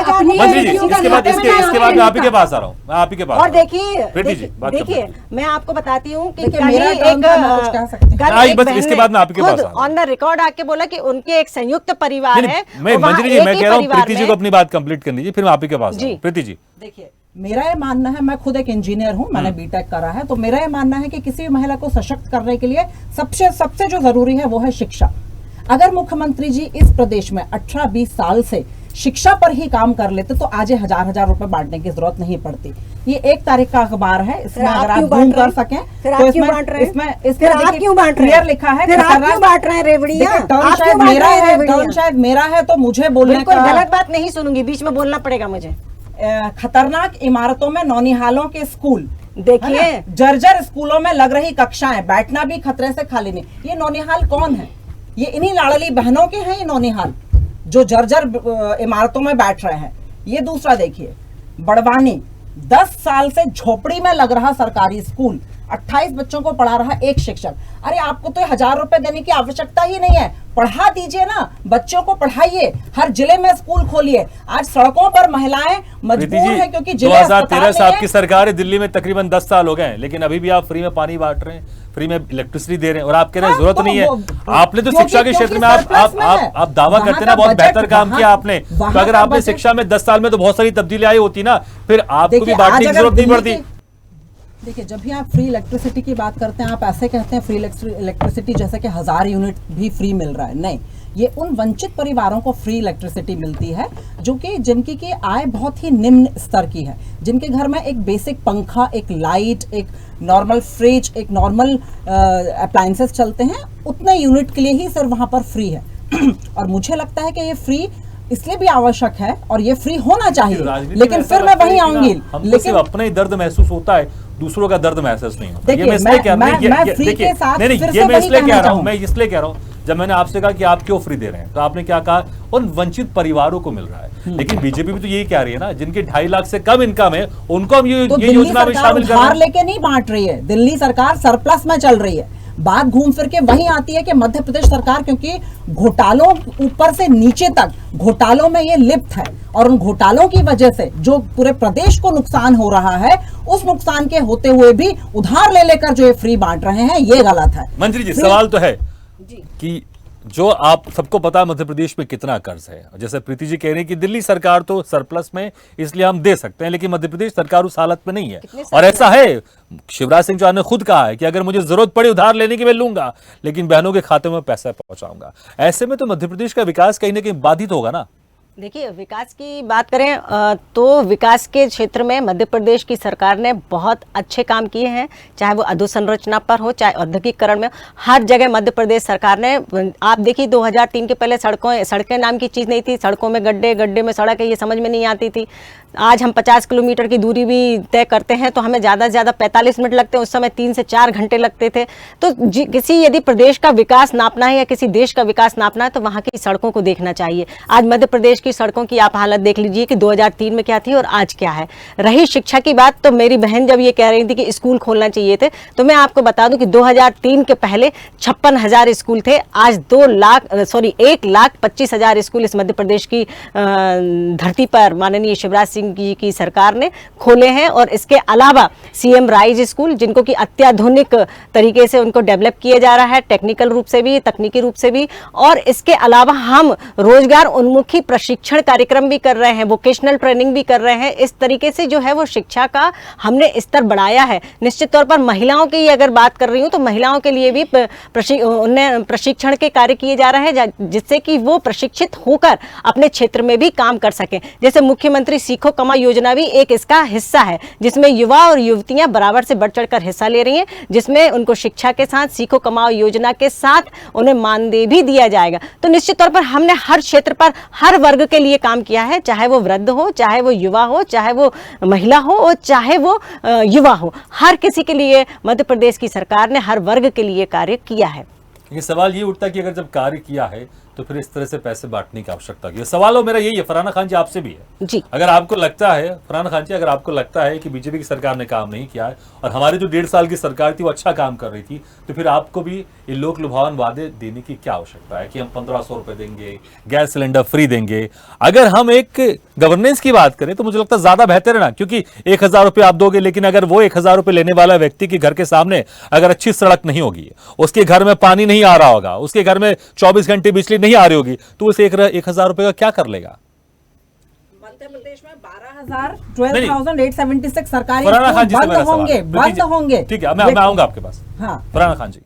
[SPEAKER 3] अपनी
[SPEAKER 1] मंत्री जी, इसके बाद मैं आप ही के पास आ रहा हूँ, मैं आप ही के पास
[SPEAKER 2] और
[SPEAKER 1] आ रहा हूँ।
[SPEAKER 2] देखिए
[SPEAKER 1] प्रीति जी, बात
[SPEAKER 2] देखिए मैं आपको बताती हूँ कि
[SPEAKER 4] देखिए,
[SPEAKER 2] कल
[SPEAKER 4] मेरा
[SPEAKER 2] ही
[SPEAKER 4] टर्न था, मैं कुछ कह सकती हूँ।
[SPEAKER 2] कल
[SPEAKER 1] हाँ,
[SPEAKER 2] एक
[SPEAKER 1] बस
[SPEAKER 2] बहन
[SPEAKER 1] इसके
[SPEAKER 2] ने
[SPEAKER 1] बाद मैं आपके पास आ
[SPEAKER 2] खुद
[SPEAKER 1] रहा हूँ।
[SPEAKER 2] ऑन द रिकॉर्ड आके बोला कि उनके एक संयुक्त परिवार
[SPEAKER 1] नहीं,
[SPEAKER 2] है।
[SPEAKER 1] मैं
[SPEAKER 2] और वहाँ
[SPEAKER 1] मंत्री जी,
[SPEAKER 2] एक
[SPEAKER 1] मैं
[SPEAKER 2] ही
[SPEAKER 1] कह रहा हूँ
[SPEAKER 2] परिवार
[SPEAKER 1] प्रीति जी
[SPEAKER 2] में-
[SPEAKER 1] को अपनी बात कंप्लीट करनी चाहिए, फिर मैं आप ही के पास आ रहा हूँ। प्रीति जी,
[SPEAKER 4] देखिए, मेरा ये मानना है, मैं खुद एक इंजीनियर हूं, मैंने बीटेक करा है, तो मेरा ये मानना है कि किसी भी महिला को सशक्त करने के लिए सबसे जो जरूरी है वो है शिक्षा। अगर मुख्यमंत्री जी इस प्रदेश में 18-20 साल से शिक्षा पर ही काम कर लेते तो आज 1,000 रुपए बांटने की जरूरत नहीं पड़ती। ये 1 तारीख का अखबार है, इसमें
[SPEAKER 2] फिर आप
[SPEAKER 4] अगर आप
[SPEAKER 2] क्यों
[SPEAKER 4] घूम
[SPEAKER 2] बांट रहे
[SPEAKER 4] कर
[SPEAKER 2] हैं?
[SPEAKER 4] सकें
[SPEAKER 2] फिर
[SPEAKER 4] तो
[SPEAKER 2] आप क्यों बांट रहे हैं?
[SPEAKER 4] इसमें
[SPEAKER 2] फिर आप क्यों बांट रहे हैं?
[SPEAKER 4] क्लियर लिखा है।
[SPEAKER 2] फिर आप
[SPEAKER 4] खतरनाक-
[SPEAKER 2] क्यों बांट रहे हैं रेवड़ियां?
[SPEAKER 4] देखिए, टर्न
[SPEAKER 2] आप
[SPEAKER 4] शायद
[SPEAKER 2] क्यों बांट
[SPEAKER 4] मेरा
[SPEAKER 2] रहे हैं
[SPEAKER 4] है,
[SPEAKER 2] रेवड़ियां?
[SPEAKER 4] टर्न शायद मेरा है, तो मुझे बोलने
[SPEAKER 2] बिल्कुल
[SPEAKER 4] का
[SPEAKER 2] गलत बात नहीं सुनूंगी, बीच में बोलना पड़ेगा मुझे।
[SPEAKER 4] खतरनाक इमारतों में नौनिहालों के स्कूल,
[SPEAKER 2] देखिए
[SPEAKER 4] है ना? जर्जर स्कूलों में लग रही कक्षाएं, बैठना भी खतरे से खाली नहीं। ये नौनिहाल कौन है? ये इन्हीं लाडली बहनों के हैं ये नौनिहाल, जो जर्जर इमारतों में बैठ रहे हैं। ये दूसरा देखिए, बड़वानी 10 साल से झोपड़ी में लग रहा सरकारी स्कूल, 28 बच्चों को पढ़ा रहा एक शिक्षक। अरे आपको तो 1,000 रुपए देने की आवश्यकता ही नहीं है, पढ़ा दीजिए ना, बच्चों को पढ़ाइए, हर जिले में स्कूल खोलिए। आज सड़कों पर महिलाएं
[SPEAKER 1] प्रीति
[SPEAKER 4] मजबूर
[SPEAKER 1] जी,
[SPEAKER 4] है क्योंकि जिले
[SPEAKER 1] 2013 से आपकी सरकार है, दिल्ली में तकरीबन 10 साल हो गए हैं, लेकिन अभी भी आप फ्री में पानी बांट रहे हैं, फ्री में इलेक्ट्रिसिटी दे रहे हैं, और आप कह रहे हैं
[SPEAKER 4] हाँ,
[SPEAKER 1] जरूरत
[SPEAKER 4] तो
[SPEAKER 1] नहीं है।
[SPEAKER 4] वो-
[SPEAKER 1] आपने तो
[SPEAKER 4] क्योंकि-
[SPEAKER 1] शिक्षा के क्षेत्र में
[SPEAKER 4] क्योंकि surplus में है।
[SPEAKER 1] आप दावा
[SPEAKER 4] वहाँ
[SPEAKER 1] करते हैं ना,
[SPEAKER 4] का
[SPEAKER 1] बहुत
[SPEAKER 4] बजट-
[SPEAKER 1] बेहतर काम
[SPEAKER 4] वहाँ-
[SPEAKER 1] किया आपने, तो
[SPEAKER 4] वहाँ
[SPEAKER 1] अगर
[SPEAKER 4] का
[SPEAKER 1] आपने
[SPEAKER 4] बजट-
[SPEAKER 1] शिक्षा में 10 साल में तो बहुत सारी तब्दीली आई होती ना, फिर आपको भी
[SPEAKER 4] देखिए,
[SPEAKER 1] बांटने
[SPEAKER 4] आज
[SPEAKER 1] की
[SPEAKER 4] अगर
[SPEAKER 1] जरूरत नहीं
[SPEAKER 4] दिल्ली
[SPEAKER 1] पड़ती।
[SPEAKER 4] के- देखिए, जब भी आप फ्री इलेक्ट्रिसिटी की बात करते हैं, आप ऐसे कहते हैं फ्री इलेक्ट्रिसिटी जैसे कि 1,000 यूनिट भी फ्री मिल रहा है। नहीं, ये उन वंचित परिवारों को फ्री इलेक्ट्रिसिटी मिलती है जो कि जिनकी की आय बहुत ही निम्न स्तर की है, जिनके घर में एक बेसिक पंखा, एक लाइट, एक नॉर्मल फ्रिज, एक नॉर्मल अप्लायंसेस चलते हैं, उतने यूनिट के लिए ही सिर्फ वहां पर फ्री है। और मुझे लगता है कि ये फ्री इसलिए भी आवश्यक है और ये फ्री होना चाहिए,
[SPEAKER 1] राजनीति में
[SPEAKER 4] लेकिन
[SPEAKER 1] ऐसा
[SPEAKER 4] फिर मैं
[SPEAKER 1] लगता है
[SPEAKER 4] वहीं
[SPEAKER 1] कि ना,
[SPEAKER 4] आऊंगी।
[SPEAKER 1] हमको
[SPEAKER 4] लेकिन
[SPEAKER 1] सिर्फ अपना ही दर्द महसूस होता है, दूसरों का दर्द महसूस नहीं होता।
[SPEAKER 4] देखिए,
[SPEAKER 1] ये मैं इसलिए कह रहा हूं,
[SPEAKER 4] मैं फ्री
[SPEAKER 1] देखिए,
[SPEAKER 4] के साथ
[SPEAKER 1] नहीं
[SPEAKER 4] फिर
[SPEAKER 1] ये
[SPEAKER 4] से
[SPEAKER 1] मैं
[SPEAKER 4] वही
[SPEAKER 1] इसलिए
[SPEAKER 4] कहना
[SPEAKER 1] कह रहा हूं,
[SPEAKER 4] चाहूंगा।
[SPEAKER 1] मैं इसलिए कह रहा हूं, जब मैंने आपसे कहा कि आप क्यों फ्री दे रहे हैं, तो आपने क्या कहा, उन वंचित परिवारों को मिल रहा है। लेकिन बीजेपी भी तो यही कह रही है ना, जिनके 2.5 लाख से कम इनकम है, उनको हम ये
[SPEAKER 4] तो दिल्ली
[SPEAKER 1] योजना में
[SPEAKER 4] सरकार
[SPEAKER 1] शामिल कर
[SPEAKER 4] उधार
[SPEAKER 1] रहे हैं।
[SPEAKER 4] लेके नहीं बांट रही है, दिल्ली सरकार सरप्लस में चल रही है। बात घूम फिर के वहीं आती है कि मध्य प्रदेश सरकार, क्योंकि घोटालों ऊपर से नीचे तक घोटालों में ये लिप्त है, और उन घोटालों की वजह से जो पूरे प्रदेश को नुकसान हो रहा है, उस नुकसान के होते हुए भी उधार ले लेकर जो ये फ्री बांट रहे हैं, ये गलत है।
[SPEAKER 1] मंत्री जी,
[SPEAKER 4] फ्री-
[SPEAKER 1] सवाल तो है कि जो आप सबको पता है मध्य प्रदेश में कितना कर्ज है, जैसे प्रीति जी कह रही हैं कि दिल्ली सरकार तो सरप्लस में इसलिए हम दे सकते हैं, लेकिन मध्य प्रदेश सरकार उस हालत में नहीं है। और ऐसा है, शिवराज सिंह चौहान ने खुद कहा है कि अगर मुझे जरूरत पड़ी उधार लेने की मैं लूंगा, लेकिन बहनों के खाते में पैसा पहुंचाऊंगा। ऐसे में तो मध्य प्रदेश का विकास कहीं ना कहीं बाधित होगा ना।
[SPEAKER 2] देखिए, विकास की बात करें तो विकास के क्षेत्र में मध्य प्रदेश की सरकार ने बहुत अच्छे काम किए हैं, चाहे वो अधोसंरचना पर हो, चाहे औद्योगिकरण में, हर जगह मध्य प्रदेश सरकार ने। आप देखिए 2003 के पहले सड़कें नाम की चीज़ नहीं थी, सड़कों में गड्ढे, गड्ढे में सड़क है, ये समझ में नहीं आती थी। आज हम 50 किलोमीटर की दूरी भी तय करते हैं तो हमें ज़्यादा से ज़्यादा 45 मिनट लगते हैं, उस समय 3 से 4 घंटे लगते थे। तो किसी यदि प्रदेश का विकास नापना है या किसी देश का विकास नापना है तो वहाँ की सड़कों को देखना चाहिए। आज मध्य प्रदेश की सड़कों की आप हालत देख लीजिए कि 2003 में क्या थी और आज क्या है। रही शिक्षा की बात, तो मेरी बहन जब ये कह रही थी कि स्कूल खोलना चाहिए थे, तो मैं आपको बता दूं कि 2003 के पहले 56,000 स्कूल थे, आज 1,25,000 स्कूल इस मध्य प्रदेश की धरती पर माननीय शिवराज सिंह सिंह जी की सरकार ने खोले हैं। और इसके अलावा सीएम राइज स्कूल, जिनको कि अत्याधुनिक तरीके से उनको डेवलप किया जा रहा है, टेक्निकल रूप से भी, तकनीकी रूप से भी। और इसके अलावा हम रोजगार उन्मुखी प्रशिक्षण कार्यक्रम भी कर रहे हैं, वोकेशनल ट्रेनिंग भी कर रहे हैं। इस तरीके से जो है वो शिक्षा का हमने स्तर बढ़ाया है। निश्चित तौर पर महिलाओं की अगर बात कर रही हूँ तो महिलाओं के लिए भी प्रशिक्षण के कार्य किए जा रहे हैं, जिससे कि वो प्रशिक्षित होकर अपने क्षेत्र में भी काम कर सकें। जैसे मुख्यमंत्री सीखो कमाओ योजना भी एक इसका हिस्सा है, जिसमें युवा और युवतियां बराबर से बढ़ चढ़कर हिस्सा ले रही हैं, जिसमें उनको शिक्षा के साथ सीखो कमाओ योजना के साथ उन्हें मानदेय भी दिया जाएगा। तो निश्चित तौर पर हमने हर क्षेत्र पर हर वर्ग के लिए काम किया है, चाहे वो वृद्ध हो, चाहे वो युवा हो, चाहे वो महिला हो और चाहे वो युवा हो। हर किसी के लिए मध्य प्रदेश की सरकार ने हर वर्ग के लिए कार्य किया है।
[SPEAKER 1] ये सवाल ये उठता है कि अगर जब कार्य किया है तो फिर इस तरह से पैसे बांटने की आवश्यकता की। सवाल हो मेरा यही है, फरहाना खान जी आपसे भी है
[SPEAKER 2] जी।
[SPEAKER 1] अगर आपको लगता है, फरहाना खान जी, अगर आपको लगता है कि बीजेपी की सरकार ने काम नहीं किया है और हमारी जो 1.5 साल की सरकार थी वो अच्छा काम कर रही थी, तो फिर आपको भी ये लोक लुभावन वादे देने की क्या आवश्यकता है कि हम 1500 रुपए देंगे, गैस सिलेंडर फ्री देंगे। अगर हम एक गवर्नेंस की बात करें तो मुझे लगता है ज्यादा बेहतर है ना, क्योंकि 1000 रुपये आप दोगे, लेकिन अगर वो 1000 रुपये लेने वाला व्यक्ति के घर के सामने अगर अच्छी सड़क नहीं होगी, उसके घर में पानी नहीं आ रहा होगा, उसके घर में 24 घंटे बिजली नहीं आ रही होगी, तो उसे 1000 रुपए का क्या कर लेगा।
[SPEAKER 4] मध्य प्रदेश में 12,876 सरकारी
[SPEAKER 1] फरहाना खान जी से मेरा
[SPEAKER 4] बंद
[SPEAKER 1] सवाल
[SPEAKER 4] होंगे।
[SPEAKER 1] ठीक है, मैं आऊंगा आपके पास।
[SPEAKER 4] हाँ।
[SPEAKER 1] फरहाना खान जी,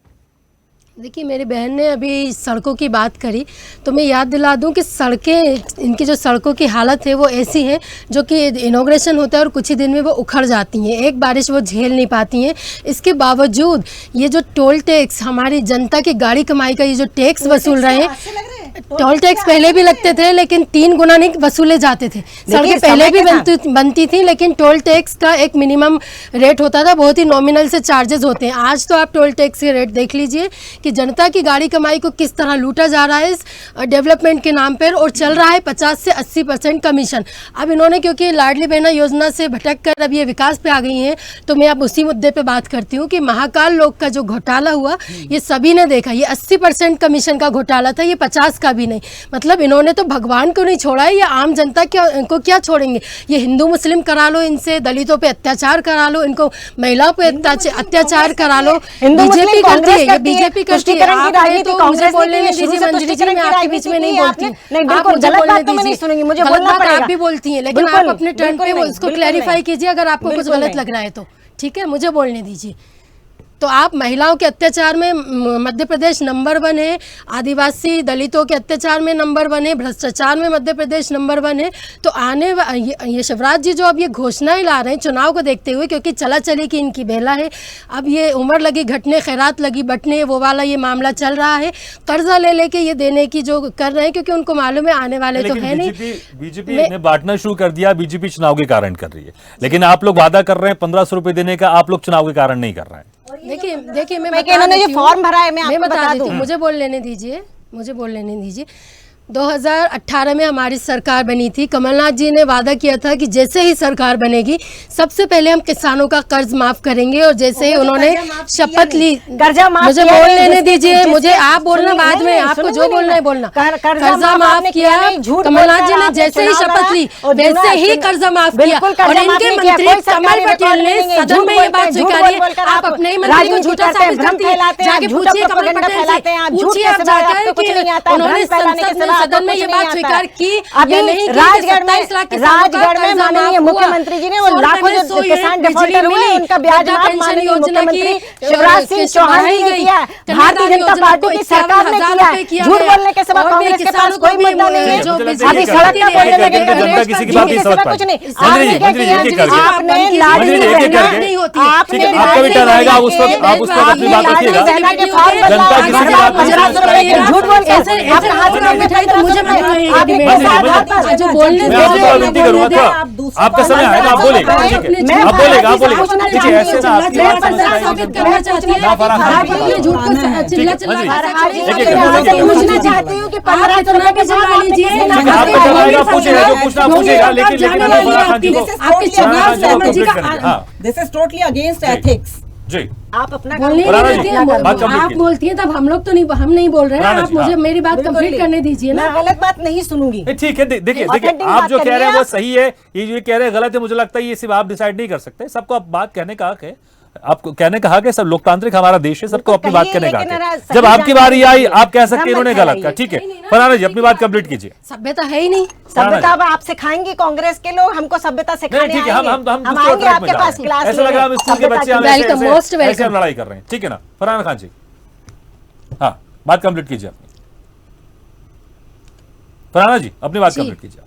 [SPEAKER 3] देखिए मेरी बहन ने अभी सड़कों की बात करी तो मैं याद दिला दूं कि सड़कें, इनकी जो सड़कों की हालत है वो ऐसी है जो कि इनॉग्रेशन होता है और कुछ ही दिन में वो उखड़ जाती हैं, एक बारिश वो झेल नहीं पाती हैं। इसके बावजूद ये जो टोल टैक्स, हमारी जनता की गाड़ी कमाई का ये जो टैक्स वसूल रहे हैं, टोल टैक्स पहले भी लगते थे लेकिन 3 गुना नहीं वसूले जाते थे। सड़कें पहले भी बनती थी लेकिन टोल टैक्स का एक मिनिमम रेट होता था, बहुत ही नॉमिनल से चार्जेस होते हैं। आज तो आप टोल टैक्स के रेट देख लीजिए कि जनता की गाड़ी कमाई को किस तरह लूटा जा रहा है इस डेवलपमेंट के नाम पर, और चल रहा है 50 से 80% कमीशन। अब इन्होंने क्योंकि लाडली बहना योजना से भटक कर अब ये विकास पे आ गई हैं, तो मैं अब उसी मुद्दे पे बात करती हूँ कि महाकाल लोक का जो घोटाला हुआ ये सभी ने देखा। ये 80% कमीशन का घोटाला था, ये 50 का भी नहीं। मतलब इन्होंने तो भगवान को नहीं छोड़ा है, ये आम जनता को क्या छोड़ेंगे। ये हिंदू मुस्लिम करा लो, इनसे दलितों पे अत्याचार करा लो, इनको महिलाओं पे अत्याचार करा लो। बीजेपी करती है, ये बीजेपी करती है। तो मुझे बोलने दीजिए मंजरी जी, मैं आपके बीच में नहीं बोलती, आप मुझे बोलने दीजिए। गलत बात आप भी बोलती हैं लेकिन आप अपने टर्न पे उसको क्लैरिफाई कीजिए अगर आपको कुछ गलत लग रहा है तो। ठीक है, मुझे बोलने दीजिए। तो आप महिलाओं के अत्याचार में मध्य प्रदेश नंबर 1 है, आदिवासी दलितों के अत्याचार में नंबर 1 है, भ्रष्टाचार में मध्य प्रदेश नंबर 1 है। तो ये शिवराज जी जो अब ये घोषणाएं ला रहे हैं चुनाव को देखते हुए, क्योंकि चला चली की इनकी बेला है, अब ये उम्र लगी घटने खैरात लगी बटने, वो वाला ये मामला चल रहा है। कर्जा ले लेके ये देने की जो कर रहे हैं, क्योंकि उनको मालूम है आने वाले तो है नहीं।
[SPEAKER 1] बीजेपी ने बांटना शुरू कर दिया, बीजेपी चुनाव के कारण कर रही है, लेकिन आप लोग वादा कर रहे हैं 1500 रुपए देने का, आप लोग चुनाव के कारण नहीं कर रहे हैं।
[SPEAKER 3] देखिए मैं
[SPEAKER 2] इन्होंने जो फॉर्म भरा है मैं
[SPEAKER 3] बता देती हूँ, मुझे बोल लेने दीजिए। 2018 में हमारी सरकार बनी थी, कमलनाथ जी ने वादा किया था कि जैसे ही सरकार बनेगी सबसे पहले हम किसानों का कर्ज माफ करेंगे, और जैसे ही उन्होंने शपथ ली,
[SPEAKER 2] कर्जा माफ,
[SPEAKER 3] मुझे बोल लेने दीजिए, मुझे आप बोलना बाद में, आपको जो बोलना है बोलना। कर्जा माफ किया कमलनाथ जी ने, जैसे ही शपथ ली वैसे ही कर्जा माफ किया, और इनके मंत्री कमल पटेल ने सदन में ये बात स्वीकारी। आप अपने ही मंत्री को झूठा साबित करती है, जाके पूछिए कमल पटेल से, पूछिए आप जाकर कि उन्होंने सदन में ये बात स्वीकार की या नहीं। राजगढ़ में माननीय मुख्यमंत्री जी ने वो लाखों जो किसान डिफॉल्टर हुए उनका ब्याज माफ माननीय मुख्यमंत्री शिवराज सिंह चौहान ने किया, भारतीय जनता पार्टी की सरकार ने किया। झूठ बोलने के सिवा कांग्रेस के पास कोई मुद्दा नहीं है। अभी सड़क का बोलने लगे
[SPEAKER 1] जनता किसी की बात नहीं समझ पाई।
[SPEAKER 2] कुछ नहीं, आपने क्या किया, आपने लाडली बहना नहीं होती, आपने
[SPEAKER 1] आपका भी टर्न आएगा, आप उस वक्त अपनी बात रखिएगा। जनता किसी की बात नहीं समझ पाएगी।
[SPEAKER 2] झूठ बोल के अपना हाथ में मुझे
[SPEAKER 3] जो बोलने
[SPEAKER 1] विनती करूंगा, आपका समय आएगा, आप बोलेगा, ठीक है, आप बोलेगा, ठीक है, ऐसे ना आपकी बात समझ पाएंगे ना फरहाना
[SPEAKER 2] चाहती हूँ कि 1500 रुपए के जमा लीजिए,
[SPEAKER 1] आपका टर्न आएगा, पूछेगा जो पूछना पूछेगा, लेकिन फरहाना जी को
[SPEAKER 4] this is totally against ethics.
[SPEAKER 1] जी
[SPEAKER 2] आप अपना
[SPEAKER 3] बोलने
[SPEAKER 2] काम
[SPEAKER 3] नहीं
[SPEAKER 1] राणा जी,
[SPEAKER 3] देती हैं,
[SPEAKER 1] बात कंप्लीट
[SPEAKER 3] आप
[SPEAKER 1] कीजिए।
[SPEAKER 3] बोलती हैं तब हम लोग तो नहीं, हम नहीं बोल रहे हैं।
[SPEAKER 1] राणा
[SPEAKER 3] आप
[SPEAKER 1] जी,
[SPEAKER 3] मुझे
[SPEAKER 1] हाँ।
[SPEAKER 3] मेरी बात
[SPEAKER 2] बिल्कुल
[SPEAKER 3] कंप्लीट
[SPEAKER 2] नहीं।
[SPEAKER 3] करने दीजिए ना।
[SPEAKER 2] मैं गलत बात नहीं सुनूंगी।
[SPEAKER 1] ठीक है, देखिए
[SPEAKER 2] Authentic
[SPEAKER 1] आप
[SPEAKER 2] बात
[SPEAKER 1] जो कह
[SPEAKER 2] करिए
[SPEAKER 1] रहे हैं वो
[SPEAKER 2] आप।
[SPEAKER 1] सही है, ये कह रहे हैं गलत है, मुझे लगता है ये सिर्फ आप डिसाइड नहीं कर सकते, सबको आप बात कहने का हक है, आपको कहने का हक है, सब लोकतांत्रिक हमारा देश है, सबको अपनी बात
[SPEAKER 2] कहिए,
[SPEAKER 1] कहने का हक
[SPEAKER 2] लेकिन
[SPEAKER 1] है।
[SPEAKER 2] सही
[SPEAKER 1] जब आपकी बारी आई
[SPEAKER 2] जानकारी
[SPEAKER 1] आप कह सकते हैं
[SPEAKER 2] भ्रम
[SPEAKER 1] इन्होंने
[SPEAKER 2] मत
[SPEAKER 1] गलत कहा,
[SPEAKER 2] फैलाइए।
[SPEAKER 1] ठीक है। फरहाना जी अपनी बात कंप्लीट कीजिए।
[SPEAKER 3] सभ्यता है ही नहीं।
[SPEAKER 2] सभ्यता अब आप सिखाएंगे, कांग्रेस के लोग हमको सभ्यता सिखाने
[SPEAKER 1] नहीं ठीक है, हम
[SPEAKER 2] आएंगे।
[SPEAKER 1] दूसरे
[SPEAKER 2] आएंगे
[SPEAKER 1] ट्रैक में
[SPEAKER 2] आपके
[SPEAKER 1] जा
[SPEAKER 2] पास
[SPEAKER 1] रहे हैं।
[SPEAKER 2] क्लास
[SPEAKER 1] ऐसा लग रहा है हम स्कूल के बच्चे हम
[SPEAKER 3] Welcome, most
[SPEAKER 1] ऐसे
[SPEAKER 3] welcome।
[SPEAKER 1] हम लड़ाई कर रहे हैं, ठीक है ना। फरहान खान जी हाँ बात कंप्लीट कीजिए अपनी। फरहाना जी अपनी बात
[SPEAKER 3] जी।
[SPEAKER 1] कंप्लीट कीजिए।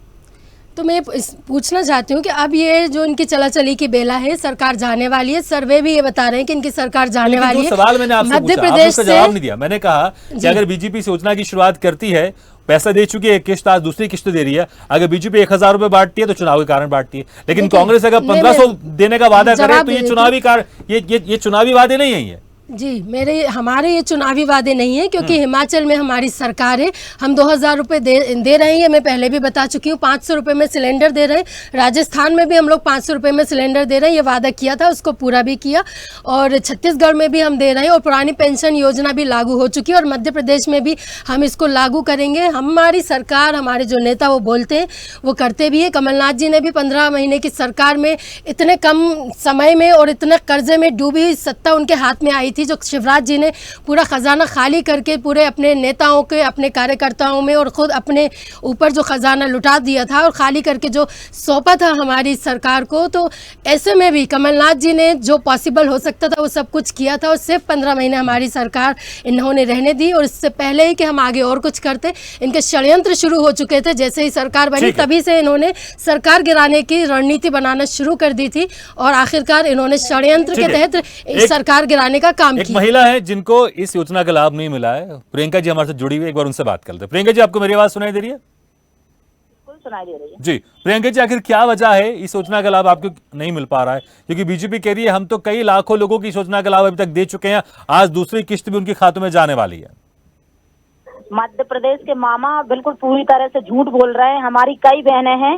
[SPEAKER 3] तो मैं पूछना चाहती हूँ कि अब ये जो इनकी चला चली की बेला है, सरकार जाने वाली है, सर्वे भी ये बता रहे हैं कि इनकी सरकार जाने
[SPEAKER 1] लेकिन
[SPEAKER 3] वाली
[SPEAKER 1] जो
[SPEAKER 3] है।
[SPEAKER 1] सवाल मैंने आपसे
[SPEAKER 3] मध्य
[SPEAKER 1] पूछा, आपने
[SPEAKER 3] प्रदेश
[SPEAKER 1] उसका
[SPEAKER 3] से
[SPEAKER 1] जवाब नहीं दिया। मैंने कहा कि अगर बीजेपी इस योजना की शुरुआत करती है, पैसा दे चुकी है, एक किस्त आज दूसरी किस्त दे रही है, अगर बीजेपी 1000 रुपए बांटती है तो चुनाव के कारण बांटती है, लेकिन
[SPEAKER 3] देखिए,
[SPEAKER 1] कांग्रेस अगर
[SPEAKER 3] मैं
[SPEAKER 1] 1500 देने का वादा करे
[SPEAKER 3] जवाब
[SPEAKER 1] तो
[SPEAKER 3] दे
[SPEAKER 1] ये
[SPEAKER 3] देती
[SPEAKER 1] चुनावी ये चुनावी वादे नहीं है ये।
[SPEAKER 3] जी, हमारे ये चुनावी वादे नहीं है, क्योंकि हिमाचल में हमारी सरकार है। हम 2000 रुपये दे रहे हैं, ये मैं पहले भी बता चुकी हूँ। 500 रुपये में सिलेंडर दे रहे हैं। राजस्थान में भी हम लोग 500 रुपये में सिलेंडर दे रहे हैं, ये वादा किया था, उसको पूरा भी किया। और छत्तीसगढ़ में भी हम दे रहे हैं, और पुरानी पेंशन योजना भी लागू हो चुकी है, और मध्य प्रदेश में भी हम इसको लागू करेंगे। हमारी सरकार, हमारे जो नेता वो बोलते हैं वो करते भी है। कमलनाथ जी ने भी 15 महीने की सरकार में इतने कम समय में और इतने कर्जे में डूबी हुई सत्ता उनके हाथ में आई थी, जो शिवराज जी ने पूरा खजाना खाली करके पूरे अपने नेताओं के, अपने कार्यकर्ताओं में और खुद अपने ऊपर जो खजाना लुटा दिया था और खाली करके जो सौंपा था हमारी सरकार को। तो ऐसे में भी कमलनाथ जी ने जो पॉसिबल हो सकता था वो सब कुछ किया था, और सिर्फ 15 महीने हमारी सरकार इन्होंने रहने दी। और इससे पहले ही कि हम आगे और कुछ करते, इनके षड्यंत्र शुरू हो चुके थे। जैसे ही सरकार बनी
[SPEAKER 1] ठीक है।
[SPEAKER 3] तभी से इन्होंने सरकार गिराने की रणनीति बनाना शुरू कर दी थी, और आखिरकार इन्होंने षड्यंत्र
[SPEAKER 1] ठीक
[SPEAKER 3] के
[SPEAKER 1] है।
[SPEAKER 3] तहत सरकार गिराने का काम
[SPEAKER 1] एक
[SPEAKER 3] किया।
[SPEAKER 1] महिला है जिनको इस योजना का लाभ नहीं मिला है, प्रियंका जी हमारे साथ जुड़ी हुई है, एक बार उनसे बात करते हैं। प्रियंका जी आपको मेरी आवाज सुनाई दे रही है?
[SPEAKER 5] सुनाई दे रही है।
[SPEAKER 1] जी प्रियंका जी, आखिर क्या वजह है इस योजना का लाभ आपको नहीं मिल पा रहा है? क्योंकि बीजेपी कह रही है हम तो कई लाखों लोगों की इस योजना का लाभ अभी तक दे चुके हैं, आज दूसरी किस्त भी उनके खातों में जाने वाली है।
[SPEAKER 5] मध्य प्रदेश के मामा बिल्कुल पूरी तरह से झूठ बोल रहे हैं। हमारी कई बहनें हैं,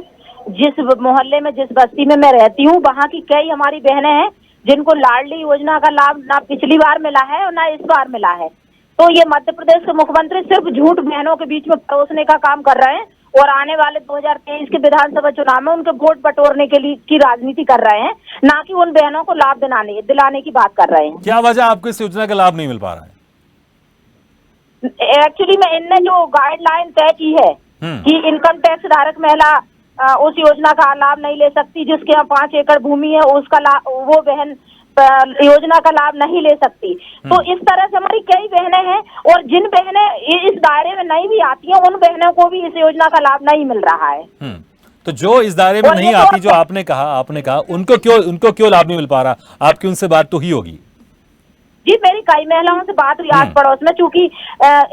[SPEAKER 5] जिस मोहल्ले में, जिस बस्ती में मैं रहती हूँ, वहाँ की कई हमारी बहनें हैं जिनको लाडली योजना का लाभ ना पिछली बार मिला है और ना इस बार मिला है। तो ये मध्य प्रदेश के मुख्यमंत्री सिर्फ झूठ बहनों के बीच में परोसने का काम कर रहे हैं, और आने वाले 2023 के विधानसभा चुनाव में उनके वोट बटोरने के लिए की राजनीति कर रहे हैं, ना कि उन बहनों को लाभ दिलाने की बात कर रहे हैं।
[SPEAKER 1] क्या वजह आपको इस योजना का लाभ नहीं मिल पा रहा है?
[SPEAKER 5] एक्चुअली में इनने जो गाइडलाइन तय की है कि इनकम टैक्स धारक महिला उस योजना का लाभ नहीं ले सकती, जिसके यहाँ 5 एकड़ भूमि है, उसका लाभ वो बहन योजना का लाभ नहीं ले सकती। तो इस तरह से हमारी कई बहनें हैं, और जिन बहनें इस दायरे में नहीं भी आती हैं, उन बहनों को भी इस योजना का लाभ नहीं मिल रहा है।
[SPEAKER 1] तो जो इस दायरे में नहीं आती, जो आपने कहा उनको क्यों लाभ नहीं मिल पा रहा? आपकी उनसे बात तो ही होगी।
[SPEAKER 5] जी, मेरी कई महिलाओं से बात हुई आस पड़ोस में, चूंकि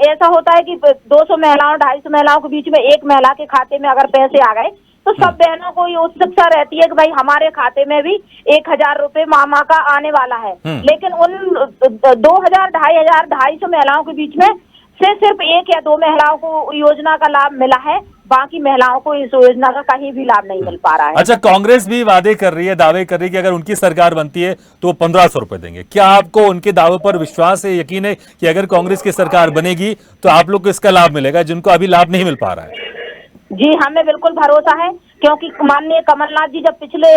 [SPEAKER 5] ऐसा होता है कि 200 महिलाओं 250 महिलाओं के बीच में एक महिला के खाते में अगर पैसे आ गए तो सब बहनों को ये उत्सुकता रहती है कि भाई हमारे खाते में भी 1000 रुपए मामा का आने वाला है। लेकिन उन 2000, 2500, 250 महिलाओं के बीच में से सिर्फ 1 या 2 महिलाओं को योजना का लाभ मिला है, बाकी महिलाओं को इस योजना का कहीं भी लाभ नहीं मिल पा रहा है।
[SPEAKER 1] अच्छा, कांग्रेस भी वादे कर रही है, दावे कर रही है कि अगर उनकी सरकार बनती है तो वो 1500 रुपए देंगे। क्या आपको उनके दावों पर विश्वास है, यकीन है कि अगर कांग्रेस की सरकार बनेगी तो आप लोग को इसका लाभ मिलेगा, जिनको अभी लाभ नहीं मिल पा रहा है?
[SPEAKER 5] जी, हमें बिल्कुल भरोसा है, क्योंकि माननीय कमलनाथ जी जब पिछले